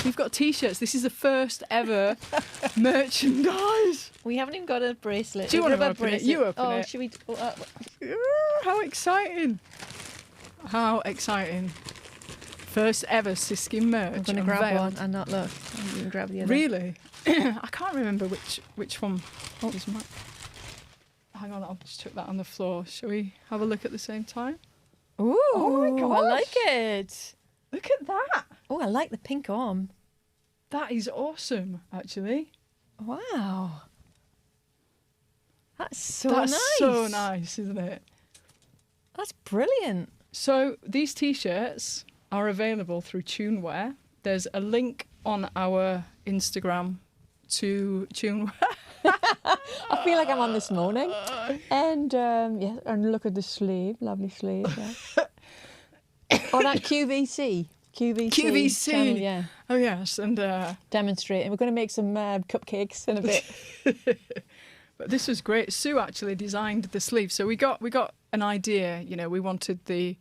We've got T-shirts. This is the first ever merchandise. We haven't even got a bracelet. Do you want to open bracelet? it? You open it. Should we? How exciting. How exciting. First ever Siskin merch. I'm going to grab one and not look. You can grab the other. Really? I can't remember which one. Oh, there's my... Hang on, I'll just chuck that on the floor. Shall we have a look at the same time? Ooh, oh my gosh. I like it. Look at that. Oh, I like the pink arm. That is awesome, actually. Wow. That's so That's nice. so nice, isn't it? That's brilliant. So these T-shirts are available through Tunewear. There's a link on our Instagram to Tunewear. I feel like I'm on This Morning. And yeah, and look at the sleeve, lovely sleeve. Yeah. Oh, that QVC. QVC. Channel, yeah. Oh yes, and Demonstrate. And we're going to make some cupcakes in a bit. but this was great. Sue actually designed the sleeve, so we got an idea. You know, we wanted the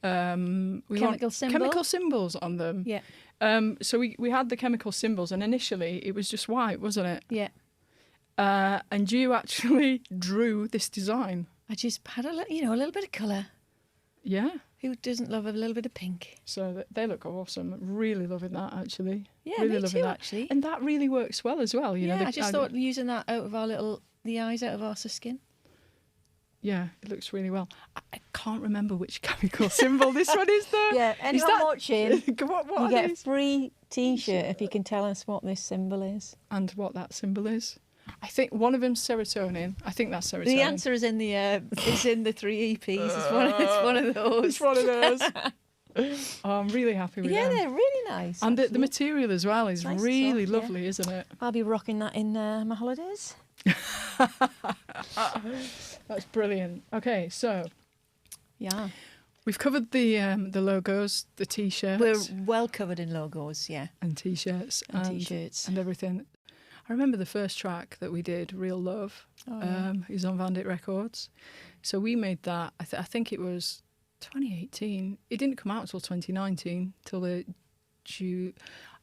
chemical symbols on them. Yeah. So we had the chemical symbols, and initially it was just white, wasn't it? Yeah. And you actually drew this design. I just had a little bit of colour. Yeah. Who doesn't love a little bit of pink? So they look awesome. Really loving that, actually. Yeah, really me loving too, that. actually. And that really works well as well. You know, I just thought using that out of the eyes out of our Siskin. Yeah, it looks really well. I can't remember which chemical symbol this one is, though. Yeah, anyone watching, what you are get a these? free T-shirt if you can tell us what this symbol is. And what that symbol is. I think one of them's serotonin. I think that's serotonin. The answer is in the 3 EPs. It's one of those. It's one of those. Oh, I'm really happy with Yeah, them. they're really nice. And the actually. material as well is Nice really soft, yeah. lovely, isn't it? I'll be rocking that in my holidays. That's brilliant. Okay, so Yeah. we've covered the logos, the T-shirts. We're well covered in logos, yeah. And T-shirts. And T-shirts. And everything. I remember the first track that we did, Real Love, is on Vandit Records. So we made that, I think it was 2018. It didn't come out until 2019, till the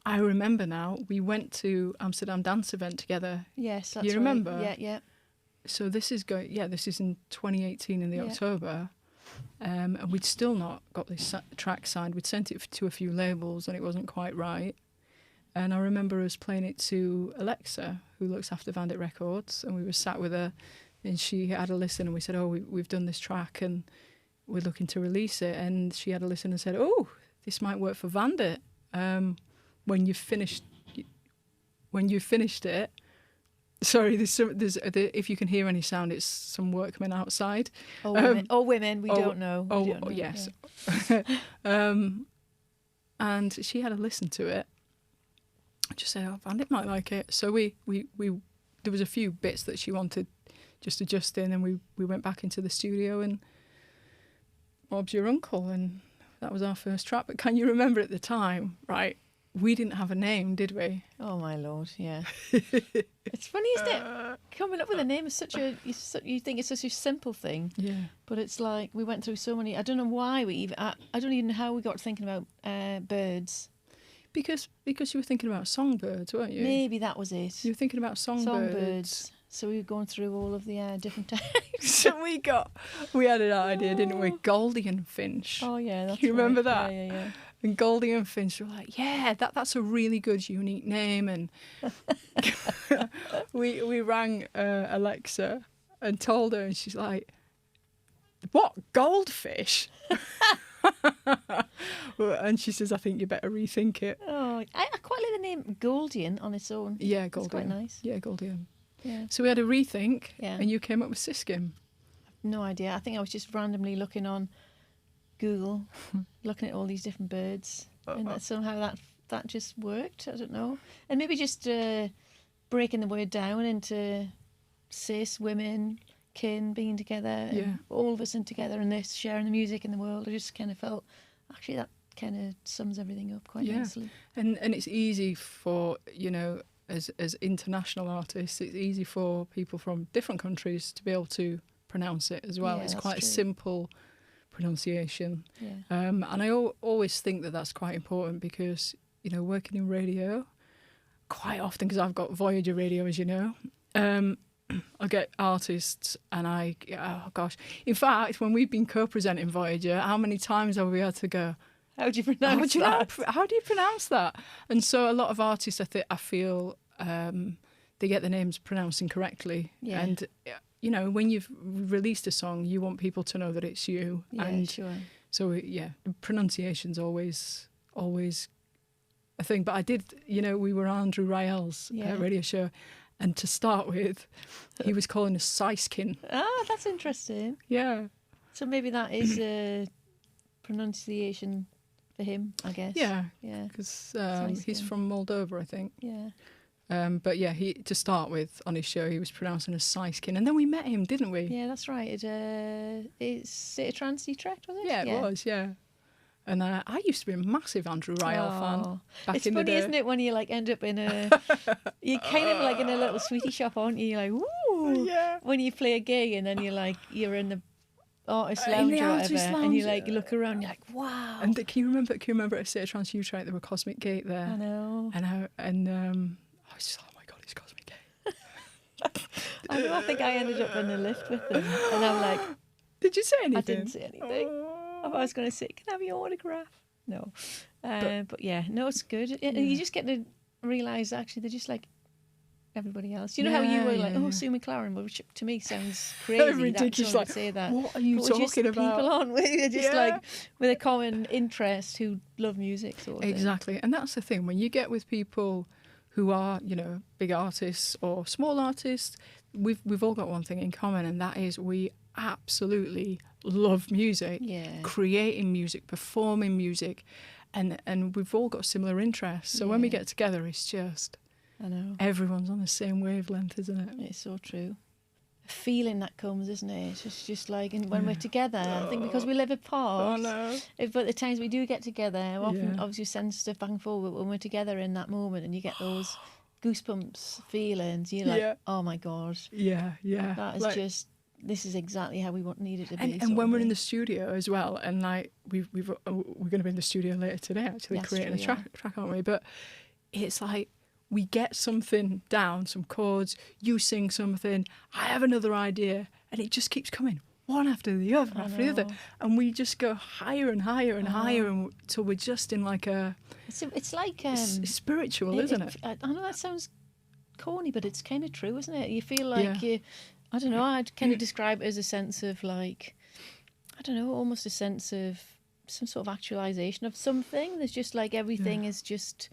I remember now, we went to Amsterdam Dance Event together. Yes, that's You remember? Right. Yeah. So this is in 2018 in the October. And we'd still not got this track signed. We'd sent it to a few labels and it wasn't quite right. And I remember us playing it to Alexa, who looks after Vandit Records, and we were sat with her, and she had a listen, and we said, we've done this track, and we're looking to release it. And she had a listen and said, this might work for Vandit. When you finished it, sorry, if you can hear any sound, it's some workmen outside. Women, we don't know. We don't know. Yes. And she had a listen to it. I just said, Vandit might like it. So we there was a few bits that she wanted just adjusting, and we went back into the studio and Bob's Your Uncle, and that was our first track. But can you remember at the time, right, we didn't have a name, did we? Oh my Lord, yeah. It's funny, isn't it? Coming up with a name is you think it's such a simple thing. Yeah. But it's like we went through so many, I don't know why I don't even know how we got thinking about birds. Because you were thinking about songbirds, weren't you? Maybe that was it. You were thinking about songbirds. So we were going through all of the different types. So we had an idea, didn't we? Goldie and Finch. Oh yeah, that's you remember right. that? Yeah. And Goldie and Finch were like, yeah, that's a really good, unique name. And we rang Alexa and told her, and she's like, what, goldfish? And she says, I think you better rethink it. Oh, I quite like the name Goldian on its own. Yeah, It's Goldian. quite nice. Yeah, Goldian. Yeah. So we had a rethink, Yeah. and you came up with Siskin. No idea. I think I was just randomly looking on Google, looking at all these different birds, and that somehow that just worked. I don't know, and maybe just breaking the word down into cis women, kin being together, and all of us in together, and this sharing the music in the world. I just kind of felt actually that kind of sums everything up quite nicely. And it's easy for as international artists, it's easy for people from different countries to be able to pronounce it as well. Yeah, it's that's quite a true. simple pronunciation. Yeah. And I always think that that's quite important because working in radio, quite often, because I've got Voyager radio, as you know, I get artists and oh gosh. In fact, when we've been co-presenting Voyager, how many times have we had to go, how do you pronounce that? How do you pronounce that? And so a lot of artists, I feel, they get the names pronounced incorrectly. Yeah. And, when you've released a song, you want people to know that it's you. Yeah, and sure. So, pronunciation's always a thing. But I did, we were on Andrew Rael's radio show. And to start with, he was calling us Siskin. Ah, that's interesting. Yeah. So maybe that is a pronunciation for him, I guess. Yeah. Yeah. Because he's from Moldova, I think. Yeah. But yeah, to start with, on his show, he was pronouncing as Siskin. And then we met him, didn't we? Yeah, that's right. It's State of Trance Utrecht, was it? Yeah, it was, yeah. And I used to be a massive Andrew Rael fan back it's in the funny, day. isn't it, when you end up in you're kind of like in a little sweetie shop, aren't you? You're like, woo! Yeah. When you play a gig and then you're in the artist lounge or whatever, and you look around, you're like, wow. And can you remember at State of Trance Utrecht, there were Cosmic Gate there? I know. And I was just, oh my God, it's Cosmic Gate. I know. I think I ended up in the lift with them, and I'm like, did you say anything? I didn't say anything. I was going to say, can I have your autograph? No. But yeah, no, it's good. You just get to realise, actually, they're just like everybody else. You know how you were like, Sue McLaren, which to me sounds crazy. Ridiculous. That say that. What are you but talking just about? People aren't we? They're just like with a common interest who love music, sort of thing. Exactly. And that's the thing. When you get with people who are, big artists or small artists, we've all got one thing in common, and that is we absolutely love music, creating music, performing music, and we've all got similar interests. So when we get together, it's just, I know, everyone's on the same wavelength, isn't it? It's so true. A feeling that comes, isn't it? It's just like, and when we're together, I think because we live apart, but the times we do get together, often obviously send stuff back and forward, but when we're together in that moment and you get those goosebumps feelings, you're like, oh my God. Yeah. That is just, this is exactly how we need it to be. And when we're in the studio as well, and like we're going to be in the studio later today, actually, creating a track, aren't we? But it's like we get something down, some chords, you sing something, I have another idea, and it just keeps coming one after the other, after the other, and we just go higher and higher and higher until we're just in like a. It's like it's spiritual, isn't it? I know that sounds corny, but it's kind of true, isn't it? You feel like you. I don't know, I'd kind of describe it as a sense of like, I don't know, almost a sense of some sort of actualisation of something. There's just like everything is just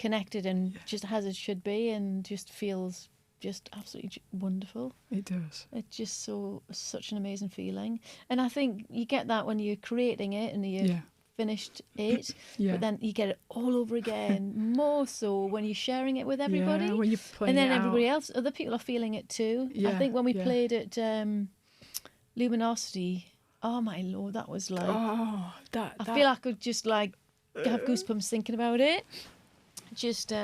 connected and just as it should be, and just feels just absolutely wonderful. It does. It's just such an amazing feeling. And I think you get that when you're creating it and you've finished it, but then you get it all over again, more so when you're sharing it with everybody. Yeah, when you're playing and then it everybody out. else, other people are feeling it too. Yeah, I think when we played at Luminosity, oh my Lord, that was like, I feel I could just like have goosebumps thinking about it. Just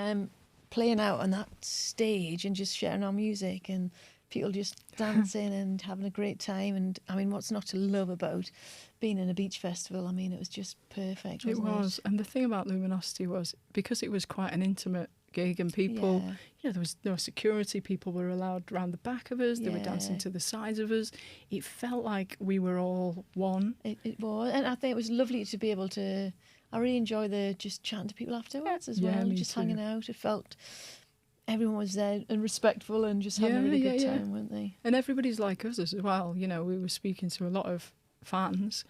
playing out on that stage and just sharing our music and people just dancing and having a great time. And I mean, what's not to love about being in a beach festival? I mean, it was just perfect, wasn't it? It was. And the thing about Luminosity was, because it was quite an intimate gig and people, there was no security, people were allowed around the back of us, they were dancing to the sides of us. It felt like we were all one. It was. And I think it was lovely to be able to, I really enjoy the just chatting to people afterwards as well, just hanging out. It felt everyone was there and respectful and just having a really good time, weren't they? And everybody's like us as well. We were speaking to a lot of fans,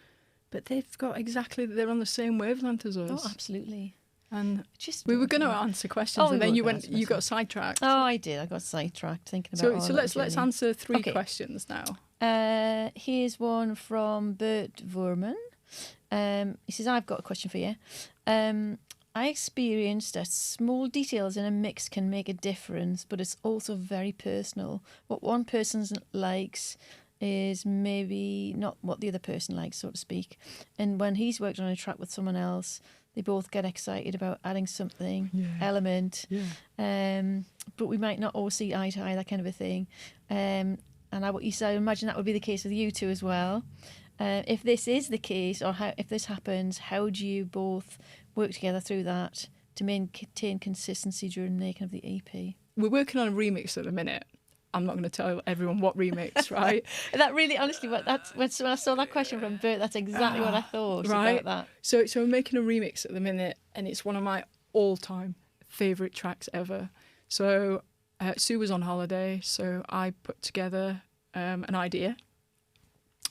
but they've got they're on the same wavelength as us. Oh, absolutely. And we were going to answer questions, and then you got sidetracked. Oh, I did. I got sidetracked thinking about. So let's answer 3 questions now. Here's one from Bert Vorman. He says, I've got a question for you. I experienced that small details in a mix can make a difference, but it's also very personal. What one person likes is maybe not what the other person likes, so to speak. And when he's worked on a track with someone else, they both get excited about adding something, element. But we might not all see eye to eye, that kind of a thing. And what you said, I imagine that would be the case with you two as well. If this is the case, or if this happens, how do you both work together through that to maintain consistency during the making of the EP. We're working on a remix at the minute. I'm not going to tell everyone what remix, right? That really, honestly, when I saw that question from Bert, that's exactly what I thought right? about that. So we're making a remix at the minute, and it's one of my all-time favourite tracks ever. So Sue was on holiday, so I put together an idea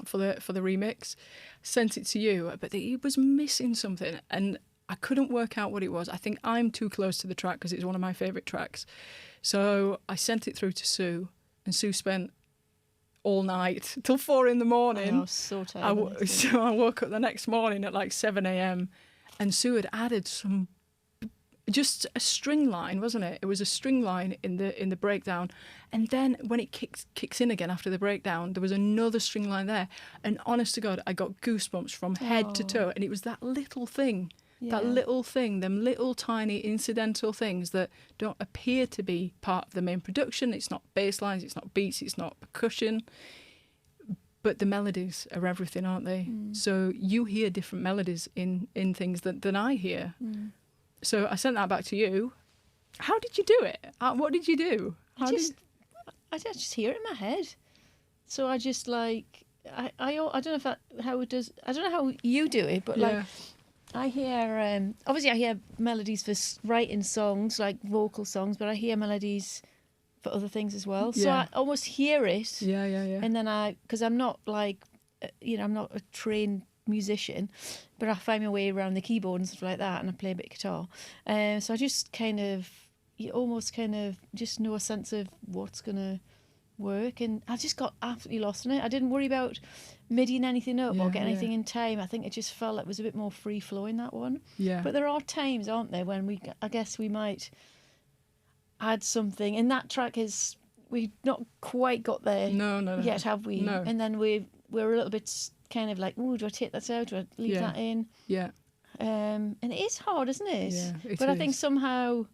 for the remix, sent it to you, but it was missing something, and I couldn't work out what it was. I think I'm too close to the track because it's one of my favourite tracks. So I sent it through to Sue, and Sue spent all night till 4 a.m. I was so tired. So I woke up the next morning at like 7 a.m. and Sue had added just a string line, wasn't it? It was a string line in the breakdown, and then when it kicks in again after the breakdown, there was another string line there. And honest to God, I got goosebumps from head to toe, and it was that little thing. Yeah. That little thing, them little tiny incidental things that don't appear to be part of the main production. It's not bass lines, it's not beats, it's not percussion. But the melodies are everything, aren't they? So you hear different melodies in things than I hear. So I sent that back to you. How did you do it? What did you do? I just hear it in my head. So I just like, I don't know how it does, I don't know how you do it, but like, I hear, obviously I hear melodies for writing songs, like vocal songs, but I hear melodies for other things as well. So I almost hear it. Yeah. And then because I'm not like, I'm not a trained musician, but I find my way around the keyboard and stuff like that, and I play a bit of guitar. So I just you almost just know a sense of what's going to work, and I just got absolutely lost in it. I didn't worry about midiing anything up or getting anything in time. I think it just felt like it was a bit more free flowing, that one. Yeah. But there are times, aren't there, when I guess we might add something, and that track we've not quite got there yet, have we? No. And then we're a little bit kind of like, oh, do I take that out? Do I leave that in? Yeah. And it is hard, isn't it? Yeah, it but is. I think somehow,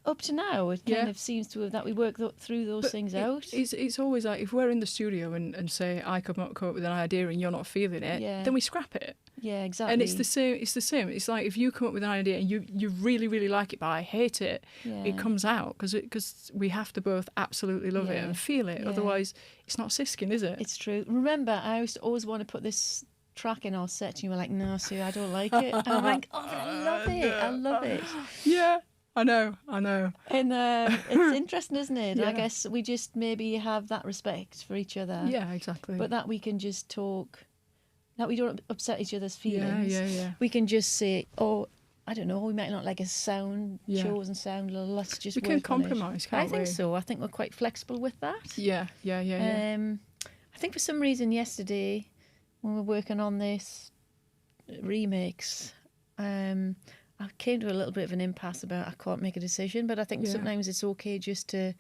up to now, it kind of seems to have that we work through those things out. It's always like, if we're in the studio and say I come up with an idea and you're not feeling it, then we scrap it. Yeah, exactly. And it's the same. It's like if you come up with an idea and you really, really like it, but I hate it, it comes out because we have to both absolutely love it and feel it. Otherwise, it's not Siskin, is it? It's true. Remember, I used to always want to put this track in our set, and you were like, no, Sue, I don't like it. And I'm like, oh, but I love it. I love it. Yeah. I know. And it's interesting, isn't it? I guess we just maybe have that respect for each other. Yeah, exactly. But that we can just talk, that we don't upset each other's feelings. Yeah. We can just say, oh, I don't know, we might not like a sound, chosen sound, let's just work on it. We can compromise, can't we? I think so. I think we're quite flexible with that. Yeah. I think for some reason yesterday, when we were working on this remix, I came to a little bit of an impasse about I can't make a decision, but I think sometimes it's okay just to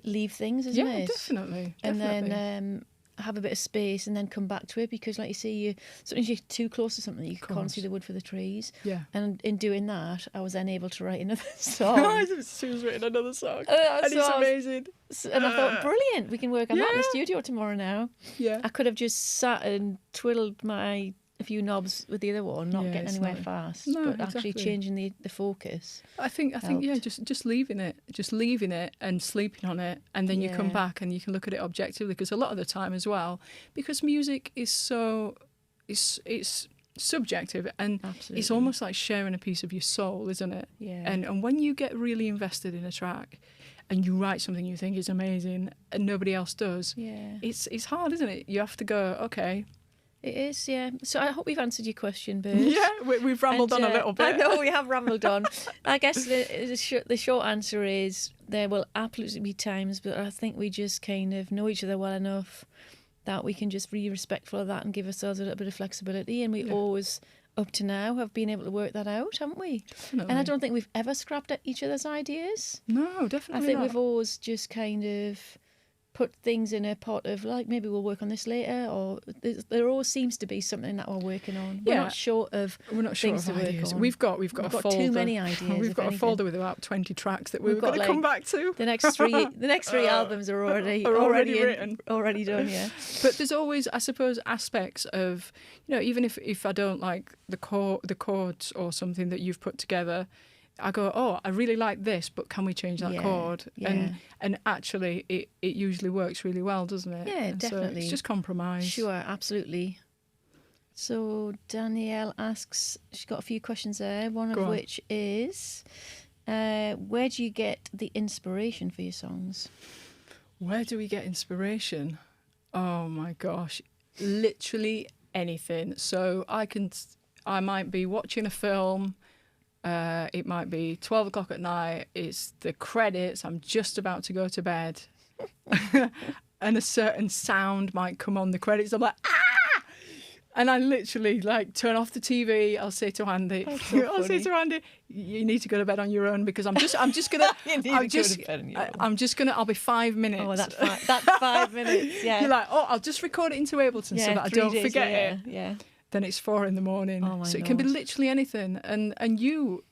leave things, isn't it? Yeah, definitely. And then have a bit of space and then come back to it, because like you say, sometimes you're too close to something, you can't see the wood for the trees. Yeah. And in doing that, I was then able to write another song. Sue's written another song. And it's amazing. And I thought, brilliant, we can work on that in the studio tomorrow now. Yeah. I could have just sat and twiddled a few knobs with the other one, not getting anywhere fast, but actually changing the focus. I think just leaving it and sleeping on it, and then you come back and you can look at it objectively, because a lot of the time as well, because music is so it's subjective, and it's almost like sharing a piece of your soul, isn't it? Yeah. And when you get really invested in a track and you write something you think is amazing and nobody else does, it's hard, isn't it? You have to go, okay. It is, yeah. So I hope we've answered your question, Bert. Yeah, we've rambled on a little bit. I know we have rambled on. I guess the short answer is there will absolutely be times, but I think we just kind of know each other well enough that we can just be respectful of that and give ourselves a little bit of flexibility. And we always, up to now, have been able to work that out, haven't we? Definitely. And I don't think we've ever scrapped at each other's ideas. No, definitely I think not. we've always just kind of put things in a pot of like, maybe we'll work on this later, or there always seems to be something that we're working on. We're not short of things to work ideas. on. We've got a folder. Too many ideas. We've got a folder with about 20 tracks that we've got to like, come back to. The next three albums are already written, already done. Yeah. But there's always, I suppose, aspects of, even if I don't like the chords or something that you've put together, I go, oh, I really like this, but can we change that chord? Yeah. And actually, it usually works really well, doesn't it? Yeah, and definitely. So it's just compromise. Sure, absolutely. So Danielle asks, she's got a few questions there, one of which is, where do you get the inspiration for your songs? Where do we get inspiration? Oh my gosh, literally anything. So I might be watching a film. It might be 12 o'clock at night. It's the credits. I'm just about to go to bed. And a certain sound might come on the credits. I'm like, ah! And I literally turn off the TV. I'll say to Andy, you need to go to bed on your own, because I'm just gonna. I'll be 5 minutes. Oh, that's 5 minutes. Yeah. You're like, oh, I'll just record it into Ableton so that I don't forget it. Yeah. Then it's 4 a.m. Oh, so it can be literally anything. And you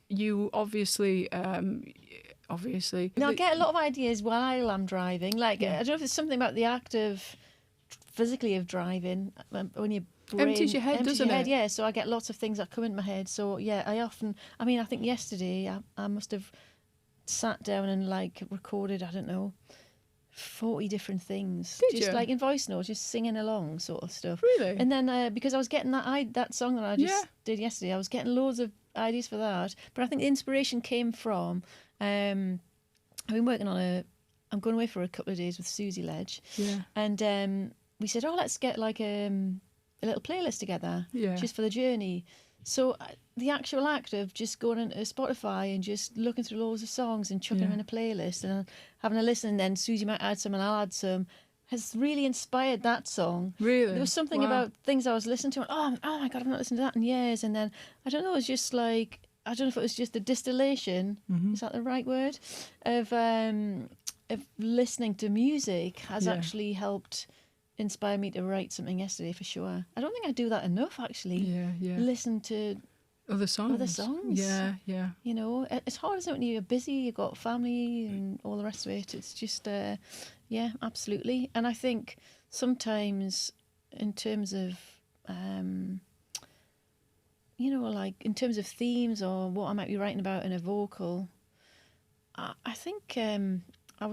obviously. Now I get a lot of ideas while I'm driving. I don't know if there's something about the act of physically of driving when your brain empties your head, doesn't it? Yeah. So I get lots of things that come into my head. So yeah, I think yesterday I must have sat down and recorded, I don't know, 40 different things. Did just you? In voice notes, just singing along sort of stuff. Really? And then because I was getting that song that I just did yesterday, I was getting loads of ideas for that. But I think the inspiration came from I've been working on I'm going away for a couple of days with Susie Ledge. Yeah. And we said, let's get a little playlist together just for the journey. So the actual act of just going into Spotify and just looking through loads of songs and chucking them in a playlist and having a listen, and then Susie might add some and I'll add some, has really inspired that song. Really? There was something about things I was listening to, and oh my God, I've not listened to that in years. And then, I don't know, it was just I don't know if it was just a distillation, is that the right word, of listening to music has actually helped inspire me to write something yesterday, for sure. I don't think I do that enough, actually. Yeah. Listen to other songs. Yeah. It's hard, isn't it, when you're busy, you've got family and all the rest of it. It's just, absolutely. And I think sometimes in terms of, in terms of themes or what I might be writing about in a vocal, I think I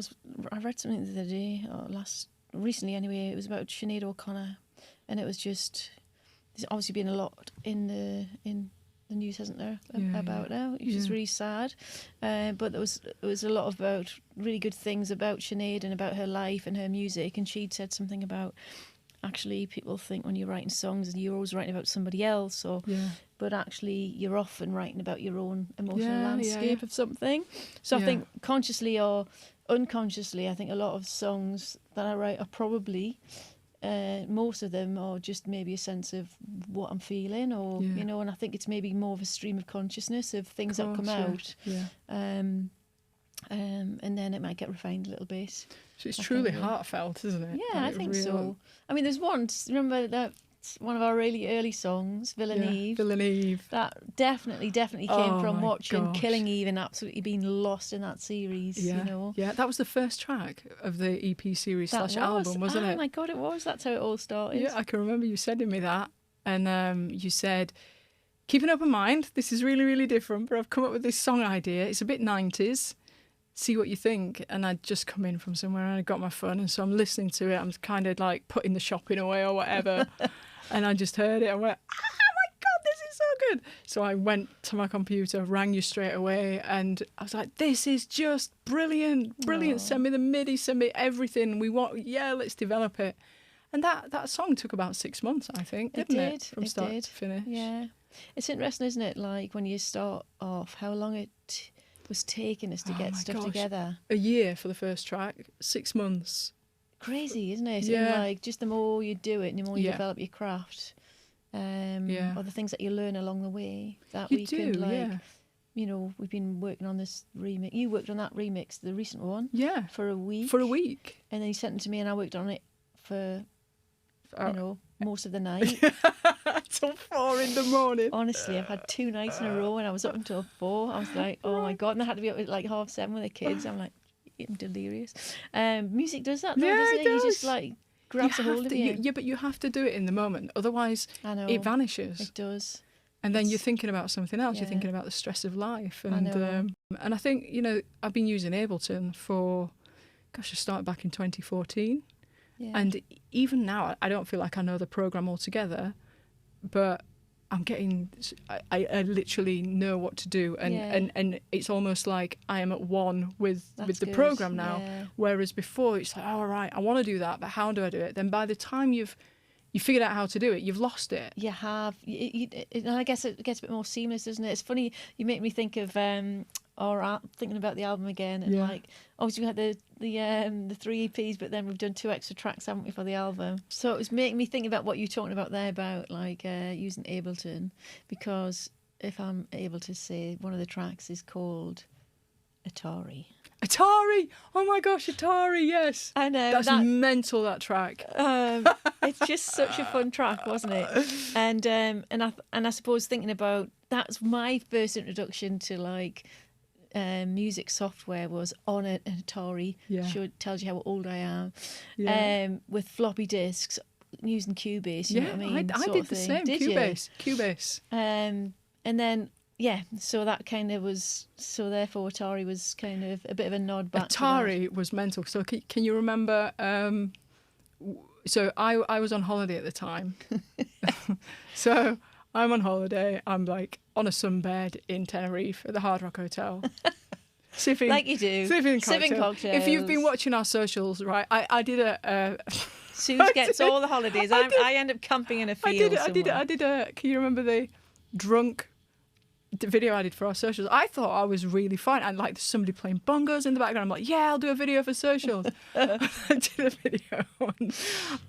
read something the other day, or recently anyway, it was about Sinead O'Connor, and it was just, there's obviously been a lot in the news, hasn't there, about her, which is really sad. But there was a lot about really good things about Sinead and about her life and her music, and she'd said something about, actually, people think when you're writing songs you're always writing about somebody else, but actually you're often writing about your own emotional landscape of something. So I think consciously or unconsciously, I think a lot of songs that I write are probably, most of them are just maybe a sense of what I'm feeling, or and I think it's maybe more of a stream of consciousness of things that come out. And then it might get refined a little bit. So it's truly heartfelt, isn't it? Yeah, I think so. I mean, there's one, remember that one of our really early songs, Villaneve. Villaneve. That definitely came from watching Killing Eve and absolutely being lost in that series. Yeah, that was the first track of the EP series / album, wasn't it? Oh my God, it was. That's how it all started. Yeah, I can remember you sending me that, and you said, keep an open mind. This is really, really different, but I've come up with this song idea. It's a bit 90s. See what you think. And I'd just come in from somewhere and I got my phone, and so I'm listening to it. I'm kind of putting the shopping away or whatever. And I just heard it. I went, oh my God, this is so good. So I went to my computer, rang you straight away, and I was like, this is just brilliant. Aww. Send me the MIDI, send me everything. Let's develop it. And that song took about 6 months, I think, didn't it? From start to finish. Yeah. It's interesting, isn't it? When you start off, how long it was taking us to get stuff together. A year for the first track, 6 months. Crazy, isn't it? Yeah. And just the more you do it, the more you develop your craft, or the things that you learn along the way that you know, we've been working on this remix. You worked on that remix, the recent one, Yeah. for a week. For a week. And then you sent it to me, and I worked on it for, you know, most of the night. Till 4 a.m. Honestly, I've had 2 nights in a row, and I was up until 4. I was like, oh my God. And I had to be up at like 7:30 with the kids. I'm like, I'm delirious. Music does that though, doesn't it? It does. You just like grabs a hold of you. Yeah, but you have to do it in the moment. Otherwise, I know. it vanishes. It does. And then you're thinking about something else. Yeah. You're thinking about the stress of life. I know. And I think, you know, I've been using Ableton for, I started back in 2014. Yeah. And even now, I don't feel like I know the program altogether, but I'm getting, I literally know what to do. And it's almost like I am at one with the good. program now. Yeah. Whereas before, it's like, all right, I want to do that, but how do I do it? Then by the time you figured out how to do it, you've lost it. You have. And I guess it gets a bit more seamless, doesn't it? It's funny, you make me think of, thinking about the album again. And like, obviously we had the 3 EPs, but then we've done 2 extra tracks, haven't we, for the album? So it was making me think about what you're talking about there about like using Ableton, because if I'm able to say, one of the tracks is called Atari. Atari! Oh my gosh, Atari, yes. I know. That's mental, that track. It's just such a fun track, wasn't it? And I suppose thinking about, that's my first introduction to like music software was on an Atari. Yeah. Tells you how old I am. Yeah. With floppy disks, using Cubase. You know what I mean? I did the same. Did Cubase. And then. Yeah, so that kind of was, so therefore Atari was kind of a bit of a nod back to Atari was mental. So can you remember, so I was on holiday at the time. So I'm on holiday, I'm like on a sunbed in Tenerife at the Hard Rock Hotel. Sipping, like you do. Sipping cocktails. If you've been watching our socials, right, I did a... Suze gets all the holidays. I end up camping in a field I did a, can you remember the drunk... the video I did for our socials? I thought I was really fun, and like there's somebody playing bongos in the background. I'm like, yeah, I'll do a video for socials. I did a video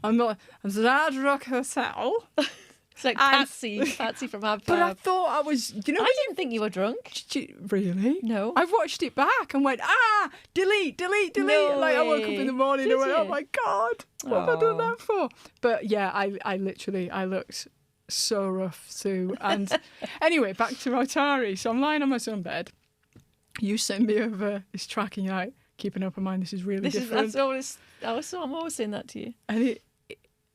I'm not Hard Rock Hotel. It's like Patsy from Ab. But I thought I was, I didn't think you were drunk. Really? No. I've watched it back and went, delete. No like I woke up way. in the morning and went, oh my God, what have I done that for? But yeah, I literally looked so rough too. And anyway, back to Atari. So I'm lying on my sunbed. You send me over this track and you're like, keep an open mind, this is really different. I'm always saying that to you.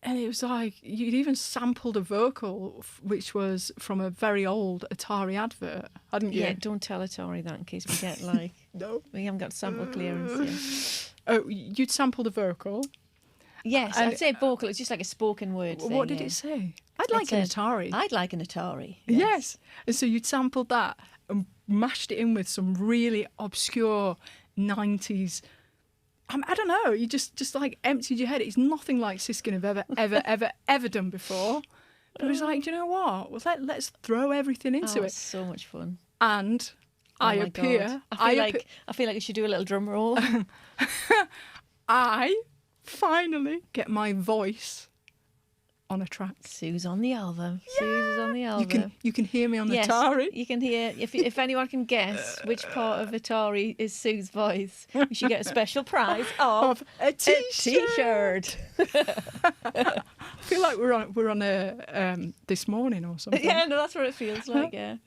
And it was like, you'd even sampled a vocal which was from a very old Atari advert, hadn't you? Yeah, don't tell Atari that in case we get like... No. We haven't got sample clearance yet. Oh, you'd sampled a vocal? Yes, I'd say vocal. It's just like a spoken word thing. What did it say? I'd like an Atari. I'd like an Atari. Yes. And so you'd sampled that and mashed it in with some really obscure 90s... I don't know, you just like emptied your head. It's nothing like Siskin have ever done before. But it was like, do you know what? Well, let's throw everything into it. It's so much fun. And I appear... I feel like I should do a little drum roll. I finally get my voice on a track. Sue's on the album. Yeah. Sue's on the album. You can hear me on the yes, Atari. You can hear. If anyone can guess which part of Atari is Sue's voice, you should get a special prize of a T-shirt. T-shirt. I feel like we're on a this morning or something. Yeah, no, that's what it feels like. Yeah.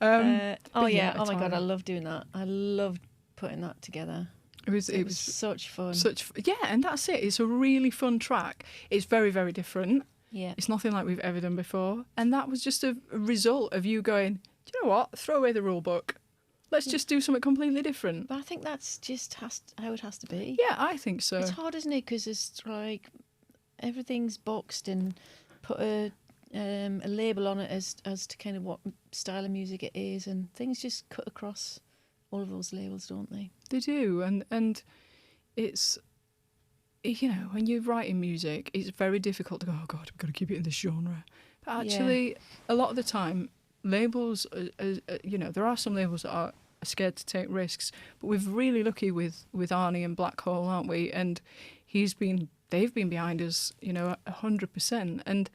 Oh yeah. Oh my Atari. God, I love doing that. I loved putting that together. It was such fun. Yeah, and that's it. It's a really fun track. It's very, very different. Yeah. It's nothing like we've ever done before. And that was just a result of you going, do you know what? Throw away the rule book. Let's just do something completely different. But I think that's just how it has to be. Yeah, I think so. It's hard, isn't it? Because it's like everything's boxed and put a label on it as to kind of what style of music it is, and things just cut across all of those labels, don't they? They do, and it's, you know, when you're writing music, it's very difficult to go, oh God, we've got to keep it in this genre. But actually, a lot of the time, labels, you know, there are some labels that are scared to take risks, but we're really lucky with Arnie and Black Hole, aren't we? And they've been behind us, you know, 100%. And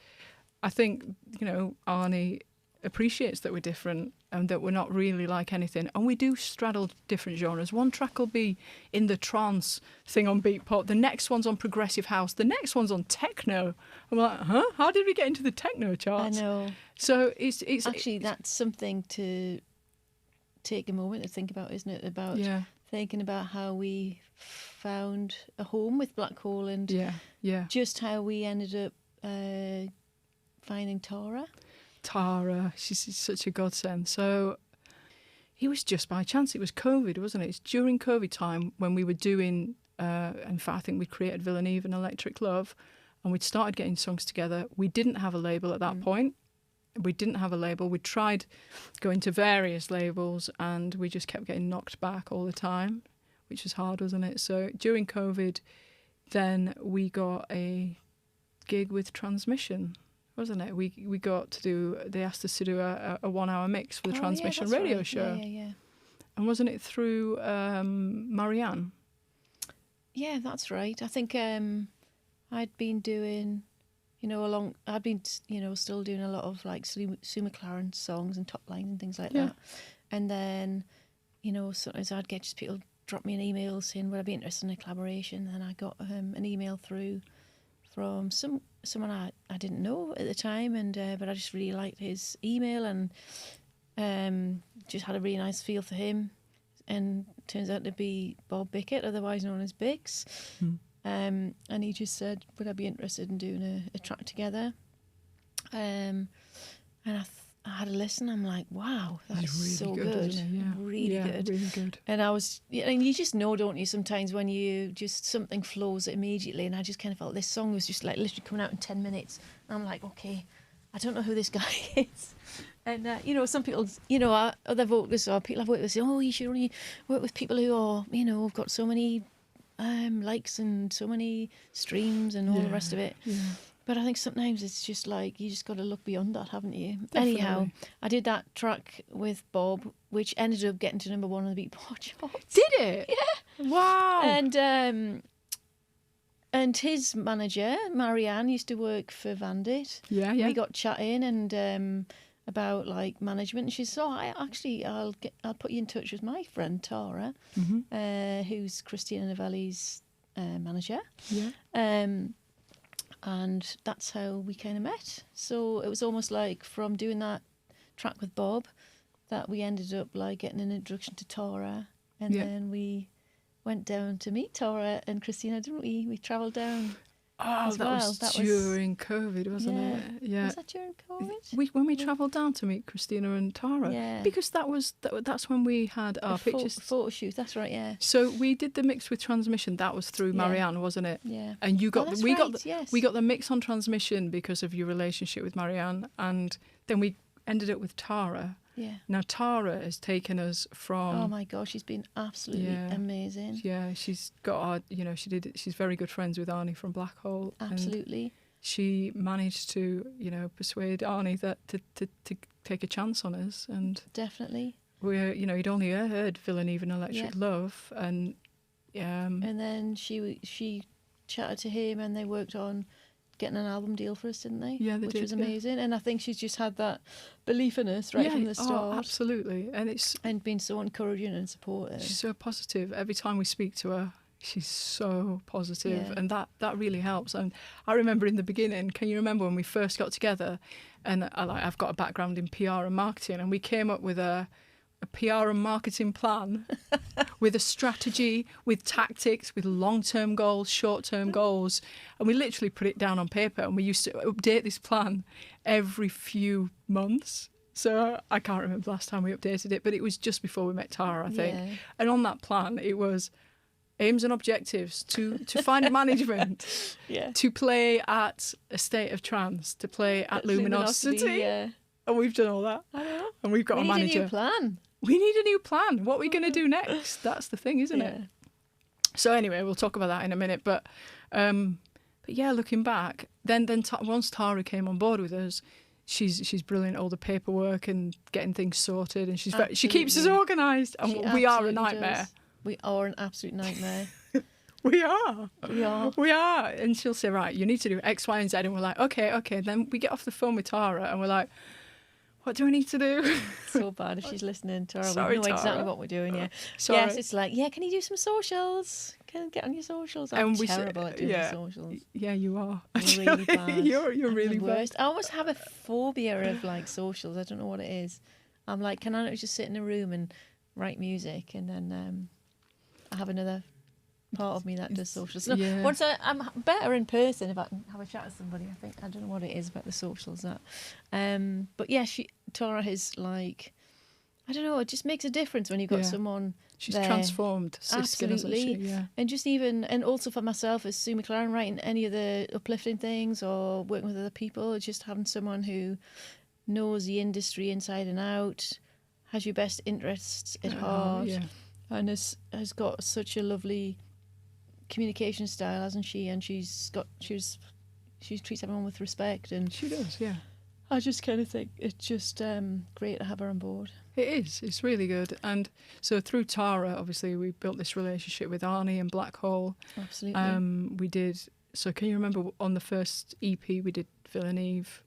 I think, you know, Arnie appreciates that we're different, and that we're not really like anything. And we do straddle different genres. One track will be in the trance thing on Beatport. The next one's on progressive house. The next one's on techno. I'm like, huh? How did we get into the techno charts? I know. So it's actually, that's something to take a moment to think about, isn't it? About thinking about how we found a home with Black Hole and just how we ended up finding Tara. Tara, she's such a godsend. So it was just by chance. It was COVID, wasn't it? It's during COVID time when we were doing, in fact, I think we created Villaneve and Electric Love, and we'd started getting songs together. We didn't have a label at that point. We didn't have a label. We tried going to various labels, and we just kept getting knocked back all the time, which was hard, wasn't it? So during COVID, then we got a gig with Transmission, wasn't it? We got to do, they asked us to do a 1 hour mix for the Transmission radio show. Yeah. And wasn't it through Marianne? Yeah, that's right. I think I'd been doing, I'd been, still doing a lot of like Sue McLaren songs and Top Line and things like that. And then, sometimes I'd get just people drop me an email saying, would I be interested in a collaboration? And I got an email through from someone I didn't know at the time, and but I just really liked his email and just had a really nice feel for him. And turns out to be Bob Bickett, otherwise known as Bix. And he just said, would I be interested in doing a track together? And I had a listen. I'm like, wow, that's really so good. Really good. Really good. And and you just know, don't you, sometimes when you just, something flows immediately. And I just kind of felt this song was just like literally coming out in 10 minutes. And I'm like, okay, I don't know who this guy is. And, some people, other vocalists or people I've worked with say, oh, you should only work with people who are, have got so many likes and so many streams and all the rest of it. Yeah. But I think sometimes it's just like, you just got to look beyond that, haven't you? Definitely. Anyhow, I did that track with Bob, which ended up getting to #1 on the Beatport charts. Did it? Yeah. Wow. And his manager, Marianne, used to work for Vandit. Yeah. We got chatting and about like management. And she said, I'll put you in touch with my friend Tara, who's Christina Novelli's manager. Yeah. And that's how we kind of met. So it was almost like from doing that track with Bob that we ended up like getting an introduction to Tara, and then we went down to meet Tara and Christina, didn't we? We travelled down. Oh, that was during COVID, wasn't it? Yeah. Was that during COVID? When we travelled down to meet Christina and Tara. Yeah. Because that's when we had our pictures. Photo shoot, that's right, yeah. So we did the mix with Transmission. That was through Marianne, wasn't it? Yeah. And you got we got the mix on Transmission because of your relationship with Marianne, and then we ended up with Tara. Yeah. Now Tara has taken us from. Oh my gosh, she's been absolutely amazing. Yeah, she's got our. She's very good friends with Arnie from Black Hole. Absolutely. She managed to, persuade Arnie that to take a chance on us, and definitely. He'd only heard Villaneve and Electric Love, and and then she chatted to him, and they worked on getting an album deal for us, didn't they? Yeah, they did. Which was amazing. Yeah. And I think she's just had that belief in us right from the start. Oh, absolutely. And been so encouraging and supportive. She's so positive. Every time we speak to her, she's so positive, and that really helps. And I remember in the beginning, can you remember when we first got together? And I've got a background in PR and marketing, and we came up with a PR and marketing plan with a strategy, with tactics, with long-term goals, short-term goals. And we literally put it down on paper, and we used to update this plan every few months. So I can't remember the last time we updated it, but it was just before we met Tara, I think. Yeah. And on that plan, it was aims and objectives to find management, to play at A State of Trance, to play at Luminosity. Yeah. And we've done all that. I know. And we've got a manager. We need a new plan. We need a new plan. What are we going to do next? That's the thing, isn't it? So anyway, we'll talk about that in a minute. But yeah, looking back, then once Tara came on board with us, she's brilliant. All the paperwork and getting things sorted, and she keeps us organised. And we are a nightmare. Does. We are an absolute nightmare. We are. And she'll say, right, you need to do X, Y, and Z. And we're like, okay. Then we get off the phone with Tara, and we're like, what do I need to do? So bad if she's listening, Tara. Sorry, we know exactly Tara. what we're doing, yeah. Sorry. Yes, it's like, can you do some socials? Can you get on your socials? I'm terrible at doing the socials. Yeah, you are. Really bad. You're I'm really the bad. worst. I almost have a phobia of like socials. I don't know what it is. I'm like, can I not just sit in a room and write music, and then I have another part of me that does socials. So once I'm better in person if I can have a chat with somebody. I think I don't know what it is about the socials that. But yeah, Tara is like, I don't know. It just makes a difference when you've got someone. She's there. transformed Siskin, Absolutely. hasn't she? Yeah. And just and also for myself as Sue McLaren, writing any of the uplifting things or working with other people, it's just having someone who knows the industry inside and out, has your best interests at heart, and has got such a lovely communication style, hasn't she? And she treats everyone with respect, and she does. Yeah. I just kind of think it's just great to have her on board. It is. It's really good. And so through Tara, obviously, we built this relationship with Arnie and Black Hole. Absolutely. We did. So can you remember on the first EP we did Phil and Eve?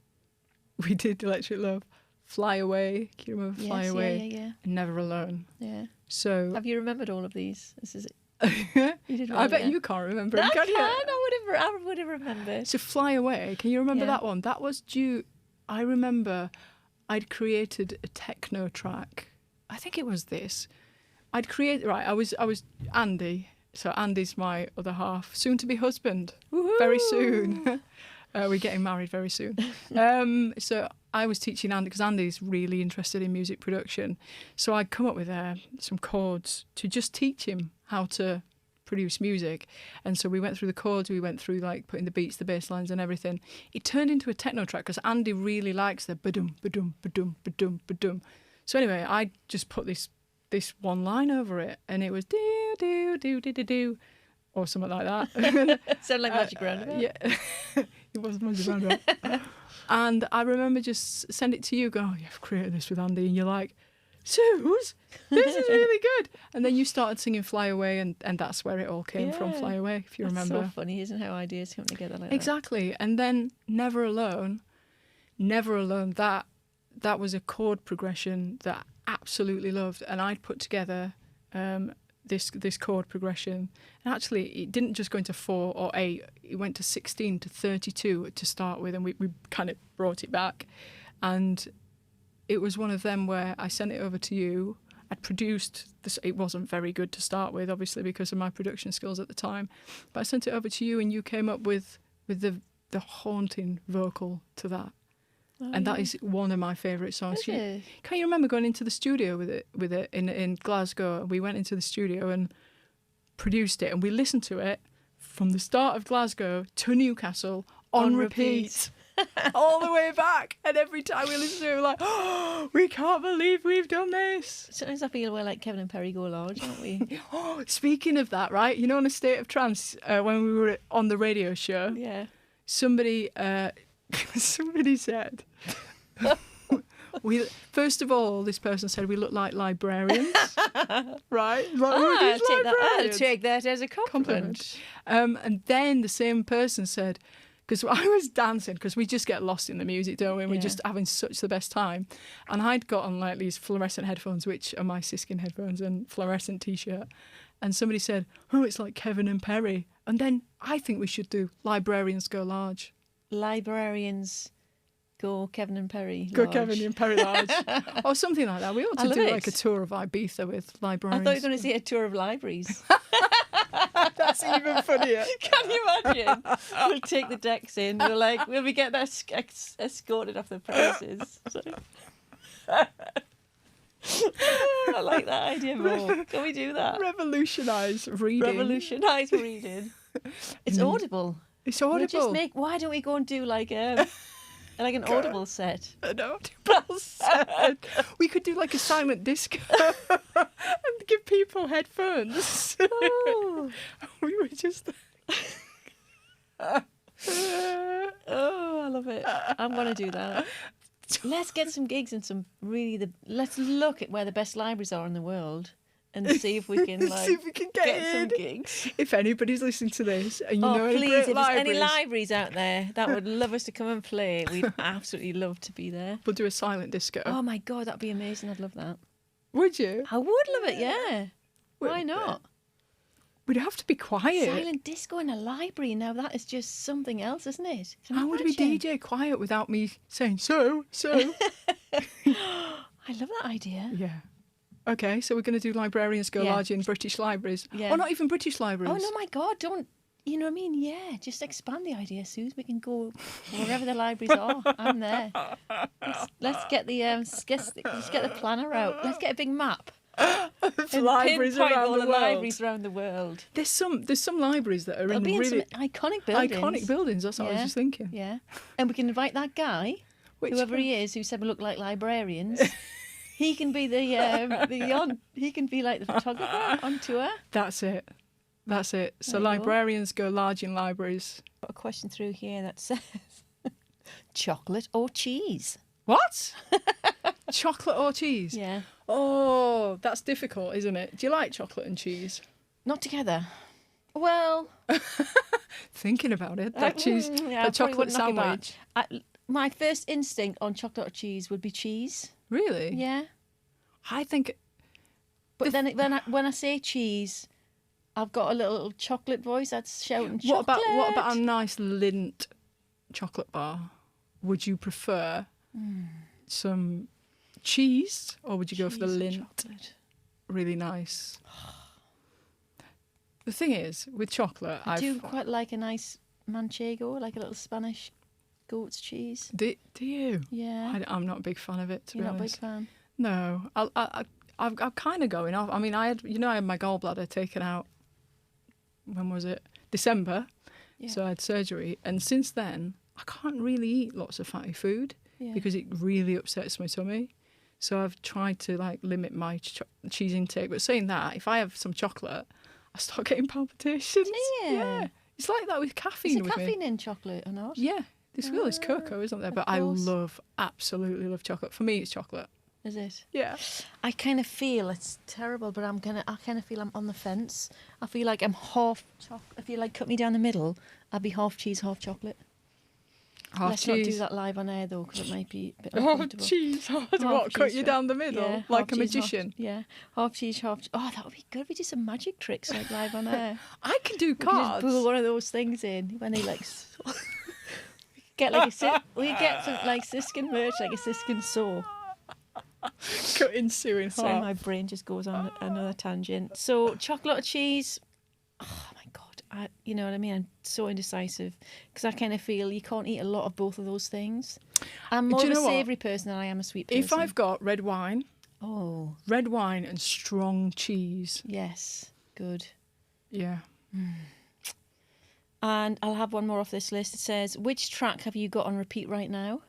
We did Electric Love, Fly Away. Can you remember Fly Away? Yeah. And Never Alone. Yeah. So have you remembered all of these? This is it. You did I bet you can't remember. I can you? I would have remembered. So Fly Away. Can you remember that one? That was due. I remember I'd created a techno track. I think it was this. I'd created I was Andy. So Andy's my other half, soon to be husband. Woo-hoo! Very soon. We're getting married very soon. So I was teaching Andy because Andy's really interested in music production. So I'd come up with some chords to just teach him how to produce music. And so we went through the chords, we went through like putting the beats, the bass lines and everything. It turned into a techno track because Andy really likes the ba-dum, ba-dum, ba-dum, ba-dum, ba-dum. So anyway, I just put this one line over it, and it was do, do, do, do, do, do, or something like that. Sound like Magic Roundabout. Yeah, it was Magic Roundabout. And I remember just send it to you, go, oh, yeah, I've created this with Andy, and you're like, Suze, this is really good. And then you started singing Fly Away, and that's where it all came from, Fly Away, if you remember. That's so funny, isn't it, how ideas come together like that? Exactly. And then Never Alone, that was a chord progression that I absolutely loved. And I'd put together this chord progression. And actually, it didn't just go into 4 or 8. It went to 16 to 32 to start with, and we kind of brought it back. And it was one of them where I sent it over to you. I'd produced this. It wasn't very good to start with, obviously, because of my production skills at the time. But I sent it over to you, and you came up with the haunting vocal to that. Oh, and that is one of my favourite songs. Can you remember going into the studio with it in Glasgow? We went into the studio and produced it, and we listened to it from the start of Glasgow to Newcastle on repeat. All the way back, and every time we listen to it, we're like, oh, we can't believe we've done this. Sometimes I feel we're like Kevin and Perry go large, aren't we? Oh, speaking of that, right? You know, in A State of Trance, when we were on the radio show, somebody said, first of all, this person said we look like librarians, right? Like, I'll take that as a compliment. And then the same person said, because I was dancing, because we just get lost in the music, don't we? And we're just having such the best time. And I'd got on like these fluorescent headphones, which are my Siskin headphones, and fluorescent T-shirt. And somebody said, oh, it's like Kevin and Perry. And then I think we should do Librarians Go Large. Librarians Go Kevin and Perry Large. Go Kevin and Perry Large. Or something like that. We ought to do like a tour of Ibiza with librarians. I thought you were going to say a tour of libraries. That's even funnier. Can you imagine? We'll take the decks in. We'll be getting escorted off the premises. I like that idea more. Can we do that? Revolutionise reading. It's Audible. It's Audible. Why don't we go and do like an Audible set? An Audible set. We could do like a silent disco and give people headphones. Oh. We were just... Oh, I love it. I'm going to do that. Let's get some gigs and let's look at where the best libraries are in the world and see if we can See if we can get some in. gigs. If anybody's listening to this and you know any please, great if there's any libraries, libraries out there that would love us to come and play, we'd absolutely love to be there. we'll do a silent disco. Oh my God, that'd be amazing. I'd love that. Would you? I would love it, yeah. Why Would not? We'd have to be quiet. Silent disco in a library. Now that is just something else, isn't it? Can How you would we imagine? DJ quiet without me saying so? I love that idea. Yeah. Okay, so we're going to do librarians go Yeah. large in British libraries. Yeah. Or not even British libraries. Oh no, my God! Don't you know what I mean? Yeah, just expand the idea, Suze. We can go wherever the libraries are. I'm there. Let's get the let's get the planner out. Let's get a big map. And libraries pinpoint around all the the world. libraries around the world. There's some libraries that are They'll in be in really some iconic buildings. iconic buildings. That's what I was Yeah. just thinking. Yeah, and we can invite that guy, Which whoever one? he is, who said we look like librarians. He can be he can be like the photographer on tour. That's it. That's it. So There you go. librarians go large in libraries. Got a question through here that says chocolate or cheese. What? Chocolate or cheese? Yeah, Oh, that's difficult, isn't it? Do you like chocolate and cheese? not together. Well, Thinking about it, that cheese, yeah, I the probably chocolate wouldn't knock it back. sandwich. My first instinct on chocolate or cheese would be cheese. Really? Yeah, I think but then when I say cheese, I've got a little chocolate voice that's shouting What chocolate. about a nice Lindt chocolate bar? Would you prefer some cheese, or would you go for the Cheese and Lindt? chocolate. Really nice. The thing is, with chocolate, I do quite like a nice manchego, like a little Spanish goat's cheese. Do you? Yeah, I'm not a big fan of it, to you're be not a big honest. fan. No, I'm kind of going off. I mean, I had my gallbladder taken out. When was it? December. Yeah. So I had surgery, and since then I can't really eat lots of fatty food Yeah. because it really upsets my tummy. So I've tried to limit my cheese intake. But saying that, if I have some chocolate, I start getting palpitations. Yeah. It's like that with Is caffeine there with caffeine me. in chocolate or not? Yeah, there's cocoa, isn't there? of But I course. absolutely love chocolate. For me, it's chocolate. Is it? Yeah. I kind of feel it's terrible, but I kind of feel I'm on the fence. I feel like I'm half chocolate. If you cut me down the middle, I'd be half cheese, half chocolate. Half Let's cheese. not do that live on air though, because it might be a bit Half uncomfortable. cheese. What? Half Cut cheese, you down the middle Yeah, like half a cheese, magician. Yeah, half cheese, half. Oh, that would be good. We do some magic tricks live on air. I can do We could just cards. pull one of those things in when they get we get some Siskin merch, like a Siskin saw. Cutting Sue in Sorry, half. my brain just goes on another tangent. So chocolate or cheese? Oh my God, you know what I mean? I'm so indecisive because I kind of feel you can't eat a lot of both of those things. I'm more Do you of a know what? savoury person than I am a sweet person. If I've got red wine and strong cheese, yes, good. yeah. And I'll have one more off this list. It says, which track have you got on repeat right now?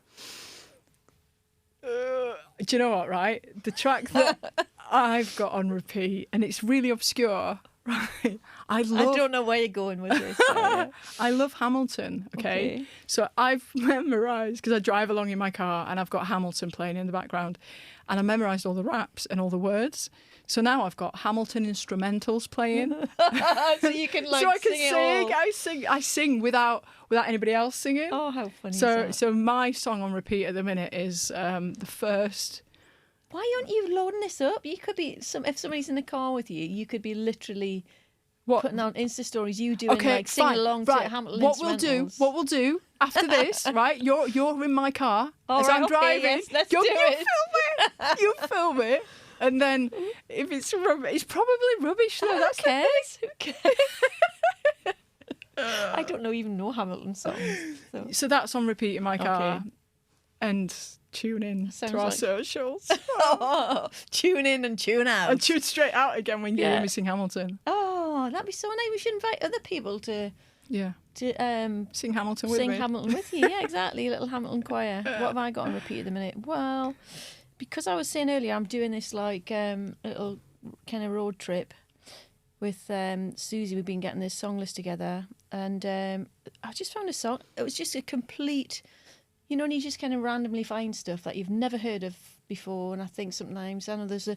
Do you know what, right? The track that I've got on repeat, and it's really obscure, right? I don't know where you're going with this. I love Hamilton, okay? So I've memorised, because I drive along in my car and I've got Hamilton playing in the background, and I memorised all the raps and all the words. So now I've got Hamilton instrumentals playing. So you can So I can sing it all. I sing without anybody else singing. Oh, how funny So is that? so my song on repeat at the minute is the first. Why aren't you loading this up? You could be if somebody's in the car with you, you could be literally putting on Insta stories. You doing singing fine. along right. to Hamilton What instrumentals. we'll do after this, right? You're in my car All as right, I'm okay, driving. yes, let's you do film it. it. You film it, and then if it's it's probably rubbish. Though. That's the cares? thing. Who cares? I don't even know Hamilton songs. So. So that's on repeat in my car, Okay. and tune in Sounds to our like- socials. Tune in and tune out. And tune straight out again when you Yeah. hear me sing Hamilton. Oh, that'd be so nice. We should invite other people to Yeah. Sing Hamilton with sing me. Hamilton with you. Yeah, exactly. A little Hamilton choir. What have I got on repeat at the minute? Well, because I was saying earlier, I'm doing this little kind of road trip with Susie. We've been getting this song list together, and I just found a song. It was just a complete, and you just kind of randomly find stuff that you've never heard of before. And I think sometimes I know there's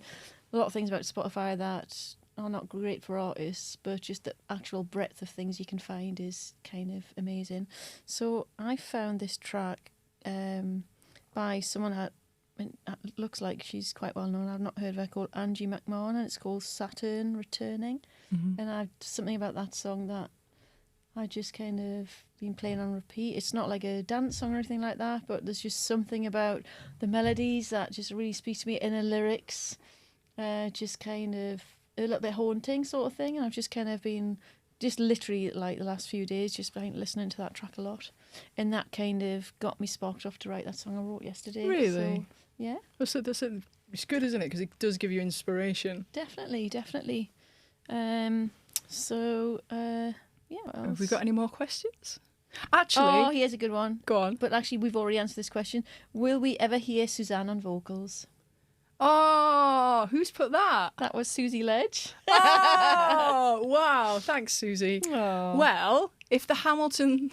a lot of things about Spotify that are not great for artists, but just the actual breadth of things you can find is kind of amazing. So I found this track by someone that looks like she's quite well known. I've not heard of her, called Angie McMahon, and it's called Saturn Returning. And something about that song that I just kind of been playing on repeat. It's not like a dance song or anything like that, but there's just something about the melodies that just really speaks to me, and the lyrics just kind of a little bit haunting sort of thing. And I've just kind of been just literally like the last few days just been listening to that track a lot, and that kind of got me sparked off to write that song I wrote yesterday. Really? So, yeah. Well, so that's it. It's good, isn't it? Because it does give you inspiration. Definitely. Yeah, what else? Have we got any more questions? Actually... Oh, here's a good one. Go on. But actually, we've already answered this question. Will we ever hear Suzanne on vocals? Oh, who's put that? That was Susie Ledge. Oh, wow. Thanks, Susie. Oh. Well, if the Hamilton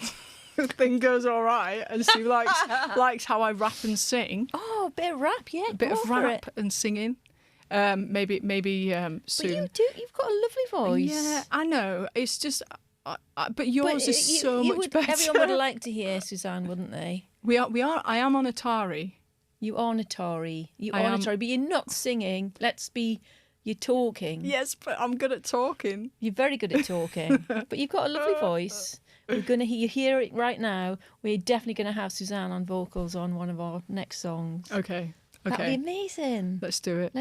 thing goes all right and Sue likes how I rap and sing... Oh, a bit of rap, yeah. A bit of rap and singing. Maybe soon. But you've got a lovely voice. Yeah, I know. It's just... but yours is so much better. Everyone would like to hear Suzanne, wouldn't they? We are. I am on Atari. You are on Atari. But you're not singing. You're talking. Yes, but I'm good at talking. You're very good at talking. But you've got a lovely voice. You hear it right now. We're definitely going to have Suzanne on vocals on one of our next songs. Okay. That'd be amazing. Let's do it.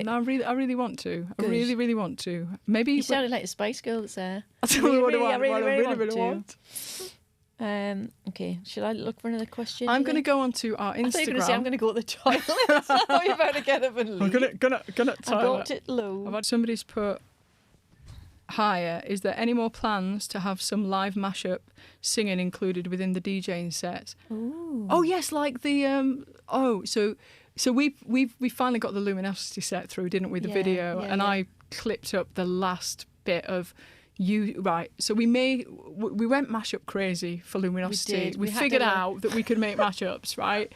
No, I really want to. Good. I really want to. Maybe you sounded like the Spice Girls there. That's what I really want. Okay, should I look for another question? I'm going to go onto our Instagram. I thought you were going to say I'm going to go to the toilet. I thought you were about to get up and leave. I'm gonna toilet. I got it low. I've had somebody's put, "Hiya, is there any more plans to have some live mashup singing included within the DJing set?" Ooh. Oh yes, like the So we finally got the Luminosity set through, didn't we? The video, and I clipped up the last bit of you. Right, so we went mashup crazy for Luminosity. We figured out that we could make mashups, right?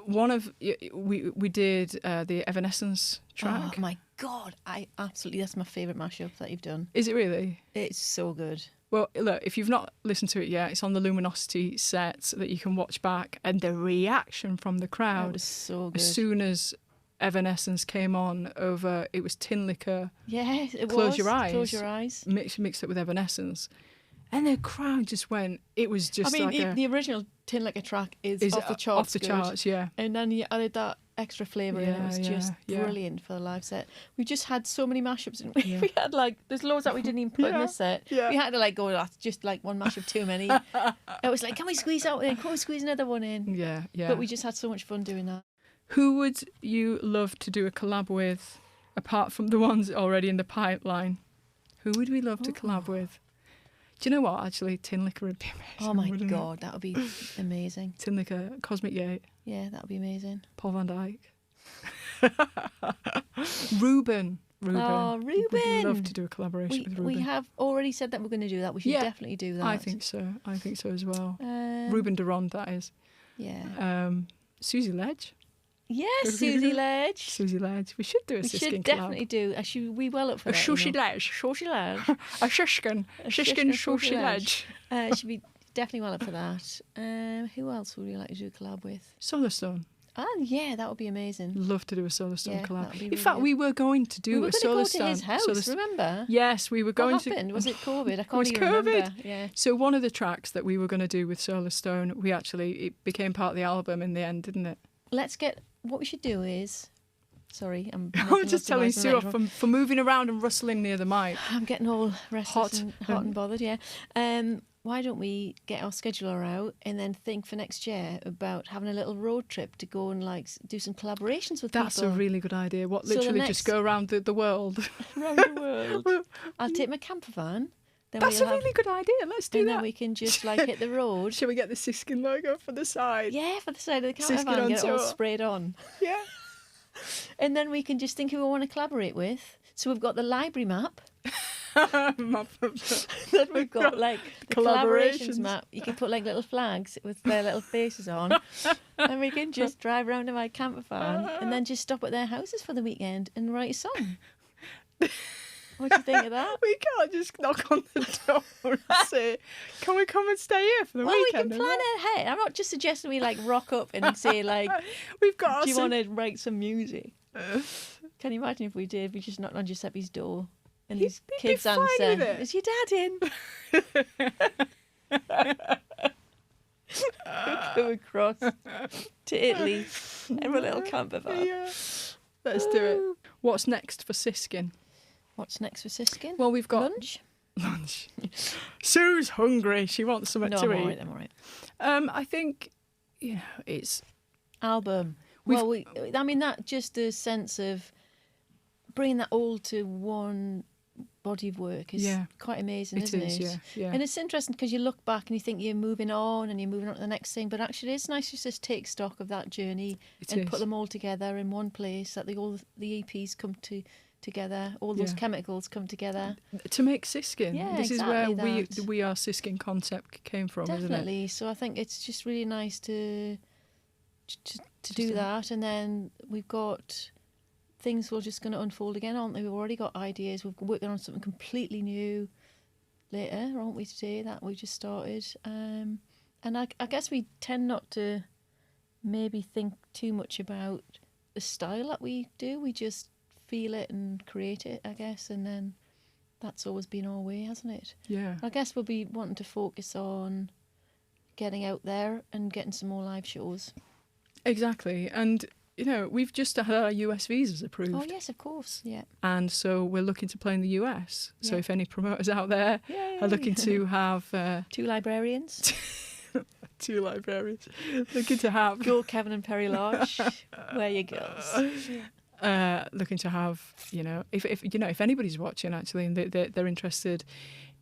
We did the Evanescence track. Oh my god, that's my favourite mashup that you've done. Is it really? It's so good. Well, look, if you've not listened to it yet, it's on the Luminosity set that you can watch back, and the reaction from the crowd was so good. As soon as Evanescence came on over, it was Tin Liquor. Yes, it Close was. Your Eyes. Close Your Eyes. Mixed it with Evanescence. And the crowd just went, it was just the original Tin Liquor track is off the charts. Off the charts, yeah. And then you added that extra flavour in. It was just brilliant for the live set. We just had so many mashups, and we had there's loads that we didn't even put in this set. Yeah. We had to go, that's just one mashup too many. It was like, can we squeeze out in? Can we squeeze another one in? Yeah. But we just had so much fun doing that. Who would you love to do a collab with, apart from the ones already in the pipeline? Who would we love to collab with? Do you know what? Actually, Tin Liquor would be amazing. Oh my god, that would be amazing. Tin Liquor, Cosmic Yate. Yeah, that would be amazing. Paul van Dyke. Ruben. Oh, Ruben. We'd love to do a collaboration with Ruben. We have already said that we're going to do that. We should definitely do that. I think so as well. Ruben Durand, that is. Yeah. Susie Ledge. Yes, Susie Ledge. Susie Ledge. We should do a Siskin collab. We should definitely do. We well up for that. Sushi Ledge. Sushi Ledge. A Siskin. Siskin Sushi Ledge. Should be definitely well up for that. Who else would we like to do a collab with? Solarstone. Oh, yeah, that would be amazing. Love to do a Solarstone collab. In fact, good. we were going to do a Solarstone. We were going to go to his house, remember? Yes, we were going to... What happened? Was it COVID? I can't even COVID. remember. Yeah. So one of the tracks that we were going to do with Solarstone, it became part of the album in the end, didn't it? What we should do is... Sorry, I'm just telling Sue off for moving around and rustling near the mic. I'm getting all restless hot and bothered, yeah. Why don't we get our scheduler out and then think for next year about having a little road trip to go and do some collaborations with people? That's a really good idea. Literally just go around the world. Around the world. I'll take my camper van. That's a really good idea. Let's do that. And then we can just hit the road. Shall we get the Siskin logo for the side? Yeah, for the side of the camper van. Get it all sprayed on. Yeah. And then we can just think who we want to collaborate with. So we've got the library map. That we've got like the collaborations map. You can put like little flags with their little faces on, and we can just drive around in my camper van and then just stop at their houses for the weekend and write a song. What do you think of that? We can't just knock on the door and say, "Can we come and stay here for the weekend?" We can plan ahead. I'm not just suggesting we like rock up and say like, "We've got." Do you want to write some music? Can you imagine if we did? We just knocked on Giuseppe's door and his kids answer, "Is your dad in?" Go across to Italy in a little camper van. Yeah. Let's do it. What's next for Siskin? What's next for Siskin? Well, we've got lunch. Sue's hungry. She wants something to eat. I'm all right. I think, it's album. I mean, that just a sense of bringing that all to one body of work is quite amazing, isn't it? Yeah. And it's interesting because you look back and you think you're moving on and you're moving on to the next thing, but actually it's nice to just take stock of that journey and put them all together in one place, that all the EPs come together, all those chemicals come together to make Siskin. Yeah, this exactly is where We Are Siskin concept came from. Definitely. Isn't it? So I think it's just really nice to do that, and then we've got things are just going to unfold again, aren't they? We've already got ideas. We're working on something completely new later, aren't we, today, that we just started. And I guess we tend not to maybe think too much about the style that we do. We just feel it and create it, I guess, and then that's always been our way, hasn't it? Yeah. I guess we'll be wanting to focus on getting out there and getting some more live shows. Exactly. And we've just had our US visas approved. Oh, yes, of course, yeah. And so we're looking to play in the US. So if any promoters out there are looking to have... 2 librarians. 2 librarians. Looking to have... Go Kevin and Perry Lodge. Where you girls. Looking to have, if anybody's watching actually and they're interested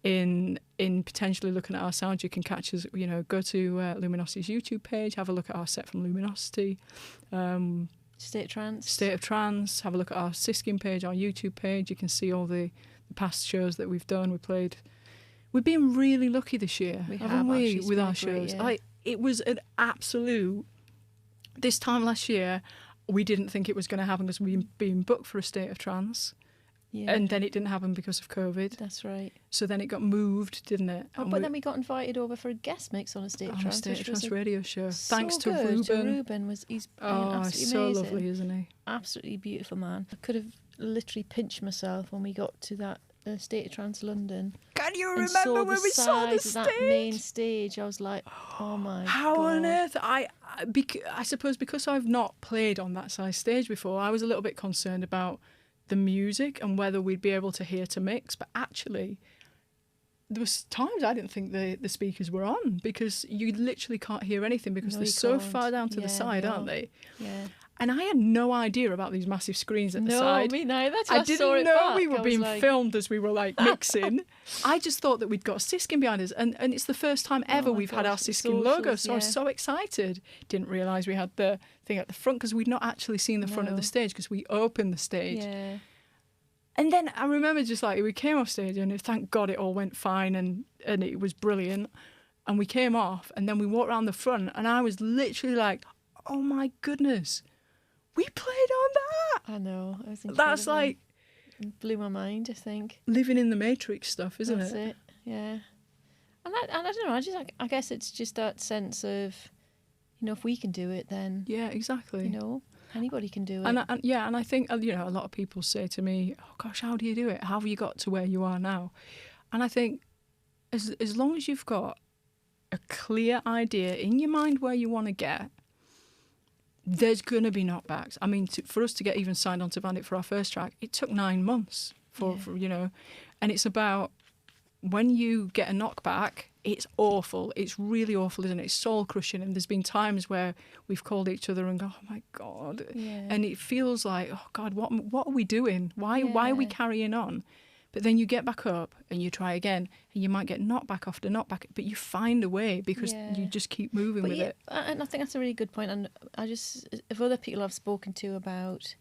in potentially looking at our sound, you can catch us, go to Luminosity's YouTube page, have a look at our set from Luminosity. State of Trance. Have a look at our Siskin page, our YouTube page. You can see all the past shows that we've done. We've been really lucky this year, haven't we, with our shows? Yeah. It was an absolute... This time last year, we didn't think it was going to happen because we'd been booked for a State of Trance. Yeah. And then it didn't happen because of COVID. That's right. So then it got moved, didn't it? But then we got invited over for a guest mix on a State of Trance. State of Trance radio show. So Thanks to good. Ruben. He's absolutely so amazing. Lovely, isn't he? Absolutely beautiful man. I could have literally pinched myself when we got to that State of Trance London. Can you remember when we saw the stage? That main stage, I was like, oh my God. How on earth? I suppose because I've not played on that size stage before, I was a little bit concerned about the music and whether we'd be able to hear to mix, but actually there was times I didn't think the speakers were on because you literally can't hear anything because they're so far down to the side, aren't they? Yeah. And I had no idea about these massive screens at the side. No, me neither. I didn't know we were being filmed as we were mixing. I just thought that we'd got Siskin behind us, and it's the first time ever we've had our Siskin logo, so I was so excited. Didn't realise we had the thing at the front because we'd not actually seen the front of the stage because we opened the stage. Yeah. And then I remember just we came off stage and thank God it all went fine and it was brilliant. And we came off and then we walked around the front and I was literally like, oh my goodness. We played on that. I know. That's it blew my mind, I think. Living in the Matrix stuff, isn't That's it? Yeah. And I don't know. I guess it's just that sense of, if we can do it, then exactly. Anybody can do it. And I think a lot of people say to me, "Oh gosh, how do you do it? How have you got to where you are now?" And I think as long as you've got a clear idea in your mind where you want to get, there's going to be knockbacks. I mean, for us to get even signed on to Bandit for our first track, it took 9 months for and it's about when you get a knockback, it's awful. It's really awful, isn't it? It's soul crushing. And there's been times where we've called each other and go, oh my God. Yeah. And it feels like, oh God, what are we doing? Why are we carrying on? But then you get back up and you try again and you might get knockback after knockback, but you find a way because you just keep moving with it. And I think that's a really good point. And if other people I've spoken to about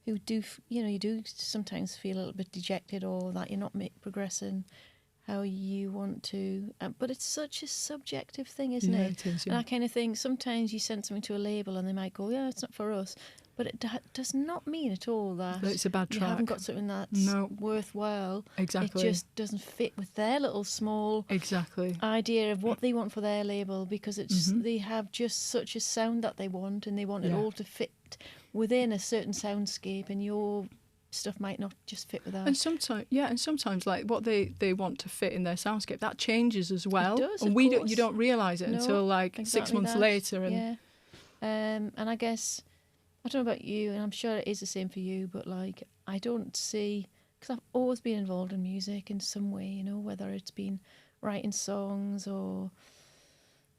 who do, you do sometimes feel a little bit dejected or that you're not progressing how you want to. But it's such a subjective thing, isn't Yeah, it? it is, yeah. And I kind of think sometimes you send something to a label and they might go, yeah, it's not for us. But it does not mean at all that It's a bad you track. haven't got something that's No. worthwhile. Exactly. It just doesn't fit with their little small Exactly. idea of what they want for their label, because they have just such a sound that they want, and they want it all to fit within a certain soundscape, and your stuff might not just fit with that. And sometimes like what they want to fit in their soundscape, that changes as well. It does, and you don't realise it until like exactly 6 months that. later. And yeah. And I guess, I don't know about you, and I'm sure it is the same for you, but like I don't see, because I've always been involved in music in some way, whether it's been writing songs or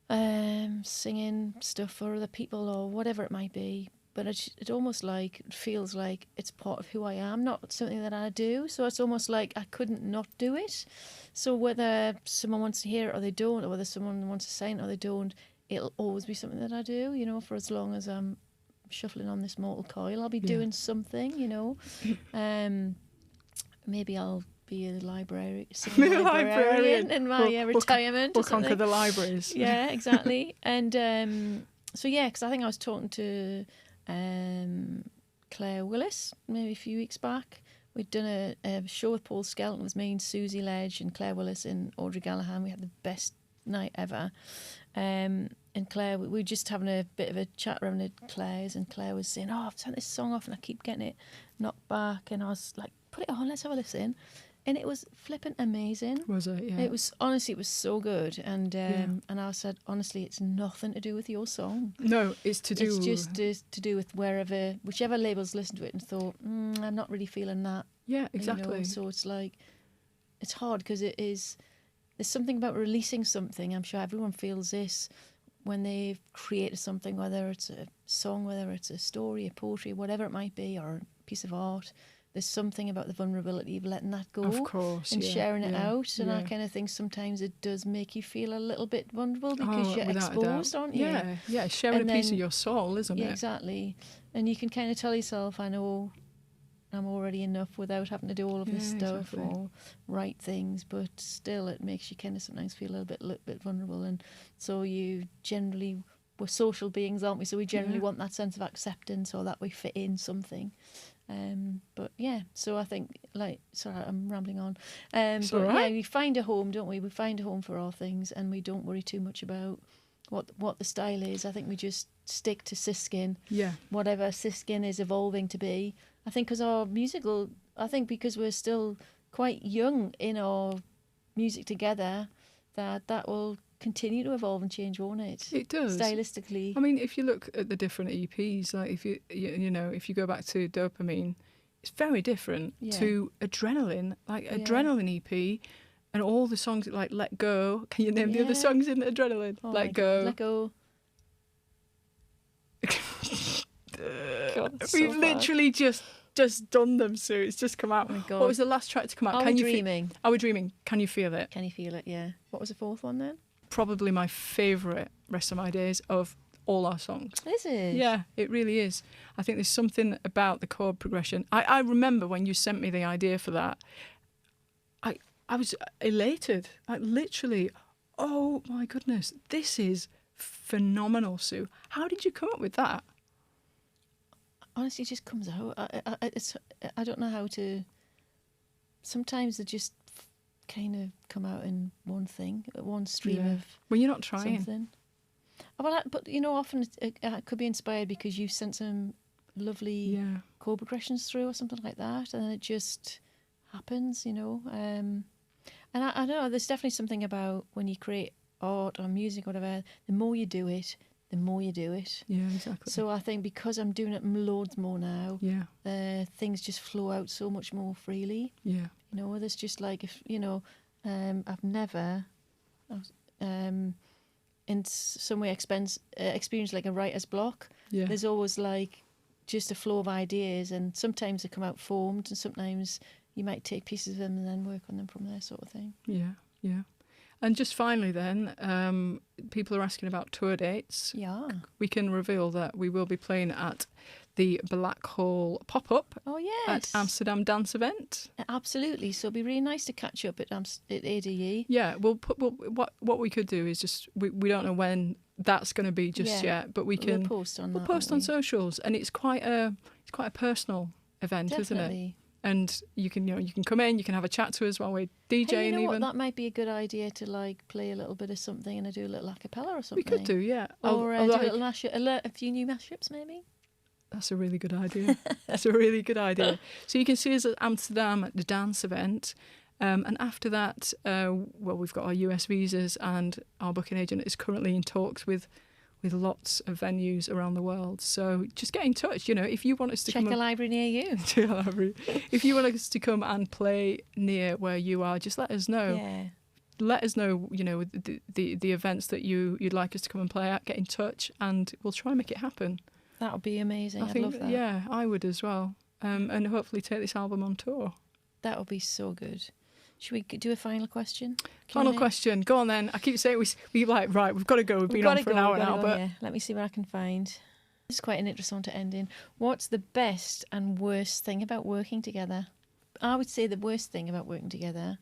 singing stuff for other people or whatever it might be. But it almost like feels like it's part of who I am, not something that I do. So it's almost like I couldn't not do it. So whether someone wants to hear it or they don't, or whether someone wants to sign it or they don't, it'll always be something that I do, for as long as I'm shuffling on this mortal coil. I'll be doing something, maybe I'll be a librarian in my retirement. We'll conquer the libraries. Yeah, exactly. And so because I think I was talking to Claire Willis maybe a few weeks back. We'd done a show with Paul Skelton. It was me and Susie Ledge and Claire Willis and Audrey Gallahan. We had the best night ever. And Claire, we were just having a bit of a chat around at Claire's, and Claire was saying, I've sent this song off and I keep getting it knocked back. And I was like, put it on, let's have a listen. And it was flipping amazing. Was it? Yeah. It was, honestly, it was so good. And and I said, honestly, it's nothing to do with your song. No, it's to do... It's just to do with whichever labels listened to it and thought, I'm not really feeling that. Yeah, exactly. So it's like, it's hard because there's something about releasing something. I'm sure everyone feels this when they've created something, whether it's a song, whether it's a story, a poetry, whatever it might be, or a piece of art. There's something about the vulnerability of letting that go, of course, and sharing it out. And yeah. I kind of think sometimes it does make you feel a little bit vulnerable because you're exposed, aren't you? Yeah, sharing a piece of your soul, isn't it? Yeah, exactly. And you can kind of tell yourself, I know I'm already enough without having to do all of this stuff or write things, but still it makes you kind of sometimes feel a little bit vulnerable. And so we're social beings, aren't we? So we generally want that sense of acceptance or that we fit in something. So I think, sorry, I'm rambling on. We find a home, don't we? We find a home for our things, and we don't worry too much about what the style is. I think we just stick to Siskin, whatever Siskin is evolving to be. I think because we're still quite young in our music together, that will continue to evolve and change, won't it? It does. Stylistically. I mean, if you look at the different EPs, like if you go back to Dopamine, it's very different to Adrenaline. Like Adrenaline EP, and all the songs like Let Go. Can you name the other songs in Adrenaline? Let Go. Let Go. God, We've literally just done them, Sue. It's just come out. Oh my God. What was the last track to come out? Are We Dreaming? Are We Dreaming? Can you feel it? Can you feel it? Yeah. What was the fourth one then? Probably my favourite Rest of My Days of all our songs. Is it? Yeah, it really is. I think there's something about the chord progression. I remember when you sent me the idea for that, I was elated. Like literally, oh my goodness, this is phenomenal, Sue. How did you come up with that? Honestly, it just comes out. I don't know how to. Sometimes they just kind of come out in one thing, one stream of. Well, you're not trying. Something. But often it could be inspired because you sent some lovely chord progressions through or something like that, and it just happens, And I don't know. There's definitely something about when you create art or music or whatever. The more you do it, the more you do it. Yeah, exactly. So I think because I'm doing it loads more now, things just flow out so much more freely. Yeah. There's just like, I've never, in some way experienced like a writer's block. Yeah. There's always like just a flow of ideas, and sometimes they come out formed, and sometimes you might take pieces of them and then work on them from there, sort of thing. Yeah, yeah. And just finally then, people are asking about tour dates. Yeah. We can reveal that we will be playing at the Black Hole pop-up Oh, at yes. Amsterdam Dance Event. Absolutely. So it'd be really nice to catch up at ADE. Yeah, what we could do is just we don't know when that's going to be just yet, but we'll post on we'll that, post on won't we? socials, and it's quite a personal event, isn't it? Definitely. And you can come in, you can have a chat to us while we're DJing. Hey, you know even what? That might be a good idea to like play a little bit of something and do a little a cappella or something. we could do, yeah. Or do a little mashup, a few new mashups maybe. That's a really good idea. That's a really good idea. So you can see us at Amsterdam at the dance event. And after that, we've got our US visas, and our booking agent is currently in talks with lots of venues around the world. So just get in touch. If you want us to check come a library near you. Check a library. If you want us to come and play near where you are, just let us know. Yeah. Let us know. The events that you'd like us to come and play at. Get in touch, and we'll try and make it happen. That would be amazing. I'd love that. Yeah, I would as well. And hopefully take this album on tour. That would be so good. Should we do a final question? Final question. Go on then. I keep saying we like, right, we've got to go. We've been on for an hour now. But yeah. Let me see what I can find. This is quite an interesting one to end in. What's the best and worst thing about working together? I would say the worst thing about working together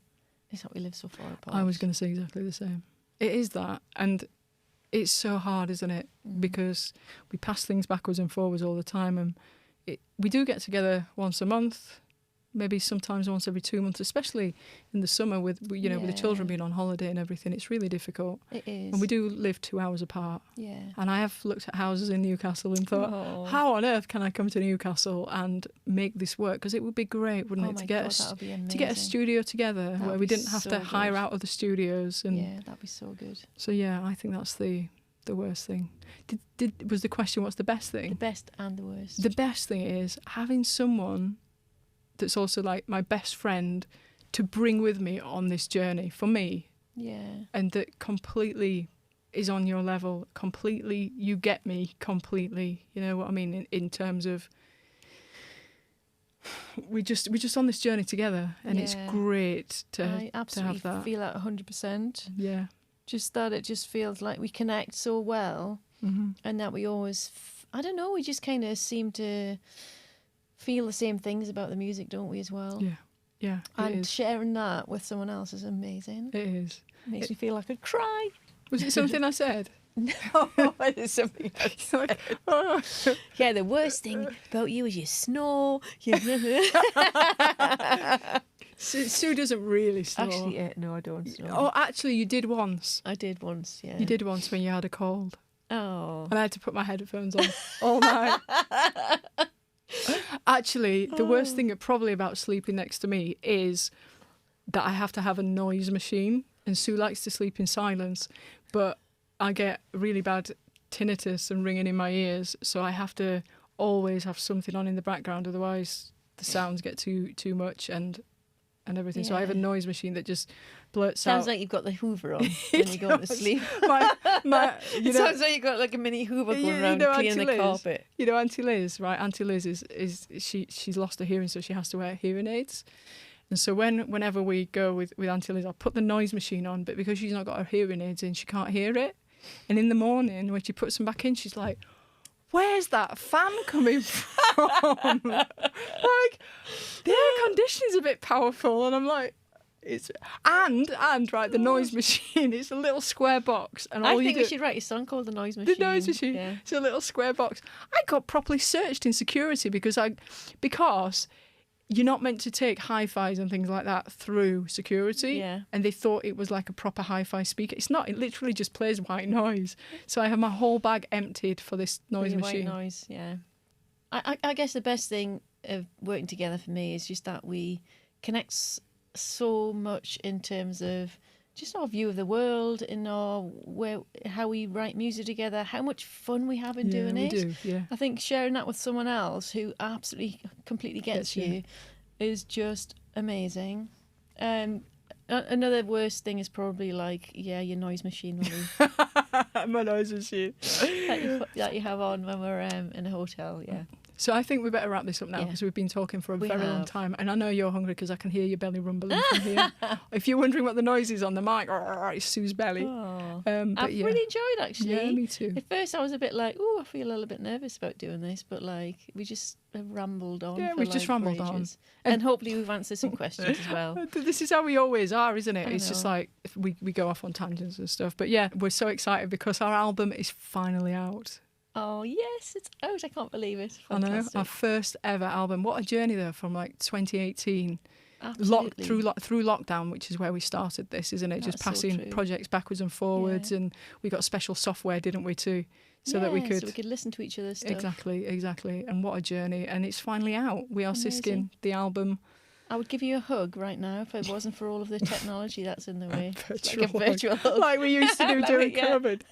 is that we live so far apart. I was going to say exactly the same. It is that. And it's so hard, isn't it? Because we pass things backwards and forwards all the time. And we do get together once a month, maybe sometimes once every 2 months, especially in the summer with the children being on holiday and everything. It's really difficult. It is. And we do live 2 hours apart. Yeah. And I have looked at houses in Newcastle and thought, how on earth can I come to Newcastle and make this work? Because it would be great, wouldn't it, to get a studio together where we didn't have to hire out other studios. And yeah, that'd be so good. So yeah, I think that's the worst thing. Was the question, what's the best thing? The best and the worst. The best thing is having someone that's also like my best friend to bring with me on this journey for me. Yeah. And that completely is on your level, completely, you get me completely, you know what I mean, in terms of we're just on this journey together, and it's great to have that. I absolutely feel that 100%. Yeah. Just that it just feels like we connect so well, and that we always, I don't know, we just kind of seem to feel the same things about the music, don't we, as well? Yeah, yeah. And sharing that with someone else is amazing. It is. Makes me feel like I could cry. Was it something I said? No, it is something I said. Oh. Yeah, the worst thing about you is you snore. Sue doesn't really snore. Actually, no, I don't snore. Oh, actually, you did once. I did once, yeah. You did once when you had a cold. Oh. And I had to put my headphones on all night. Actually, the worst thing probably about sleeping next to me is that I have to have a noise machine, and Sue likes to sleep in silence, but I get really bad tinnitus and ringing in my ears, so I have to always have something on in the background, otherwise the sounds get too much and everything. So I have a noise machine that just blurts out. Sounds like you've got the Hoover on when you go to sleep. It sounds like you've got like a mini Hoover going around cleaning the carpet. You know Auntie Liz, right? Auntie Liz is she's lost her hearing, so she has to wear hearing aids. And so whenever we go with Auntie Liz, I'll put the noise machine on, but because she's not got her hearing aids in, she can't hear it. And in the morning, when she puts them back in, she's like, where's that fan coming from? Like, the air conditioning's a bit powerful. And I'm like, right, the noise machine, it's a little square box. And I think we should write a song called The Noise Machine. The Noise Machine. Yeah. It's a little square box. I got properly searched in security because you're not meant to take hi-fis and things like that through security. Yeah. And they thought it was like a proper hi-fi speaker. It's not. It literally just plays white noise. So I have my whole bag emptied for this noise machine. White noise, yeah. I guess the best thing of working together for me is just that we connect so much in terms of just our view of the world, in how we write music together, how much fun we have in doing it. Do, yeah. I think sharing that with someone else who absolutely, completely gets you is just amazing. Another worst thing is probably like, your noise machine. My noise machine. that you have on when we're in a hotel, yeah. So I think we better wrap this up now Yeah. because we've been talking for a We very long have. time. And I know you're hungry because I can hear your belly rumbling from here. If you're wondering what the noise is on the mic, it's Sue's belly. Oh. But I've yeah. really enjoyed actually. Yeah, me too. At first I was a bit like, oh, I feel a little bit nervous about doing this, but like we just have rambled on. Yeah, for, we just like, rambled on. ages. And hopefully we've answered some questions as well. This is how we always are, isn't it? I It's just know. like if we go off on tangents and stuff. But yeah, we're so excited because our album is finally out. Oh yes, it's out. I can't believe it. I know, Fantastic. our first ever album. What a journey though, from like 2018 Absolutely. through lockdown, which is where we started this, isn't it? Just That's so passing true. projects backwards and forwards, Yeah. and we got special software, didn't we, too, so that we Yeah, could listen to each other's stuff. exactly. And what a journey! And it's finally out. We are Amazing. Siskin, the album. I would give you a hug right now if it wasn't for all of the technology that's in the way. It's like a Virtual hug. virtual hug. Like we used to do Like during it, yeah. COVID.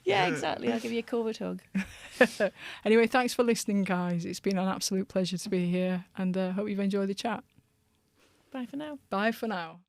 Yeah, exactly. I'll give you a COVID hug. Anyway, thanks for listening, guys. It's been an absolute pleasure to be here, and hope you've enjoyed the chat. Bye for now. Bye for now.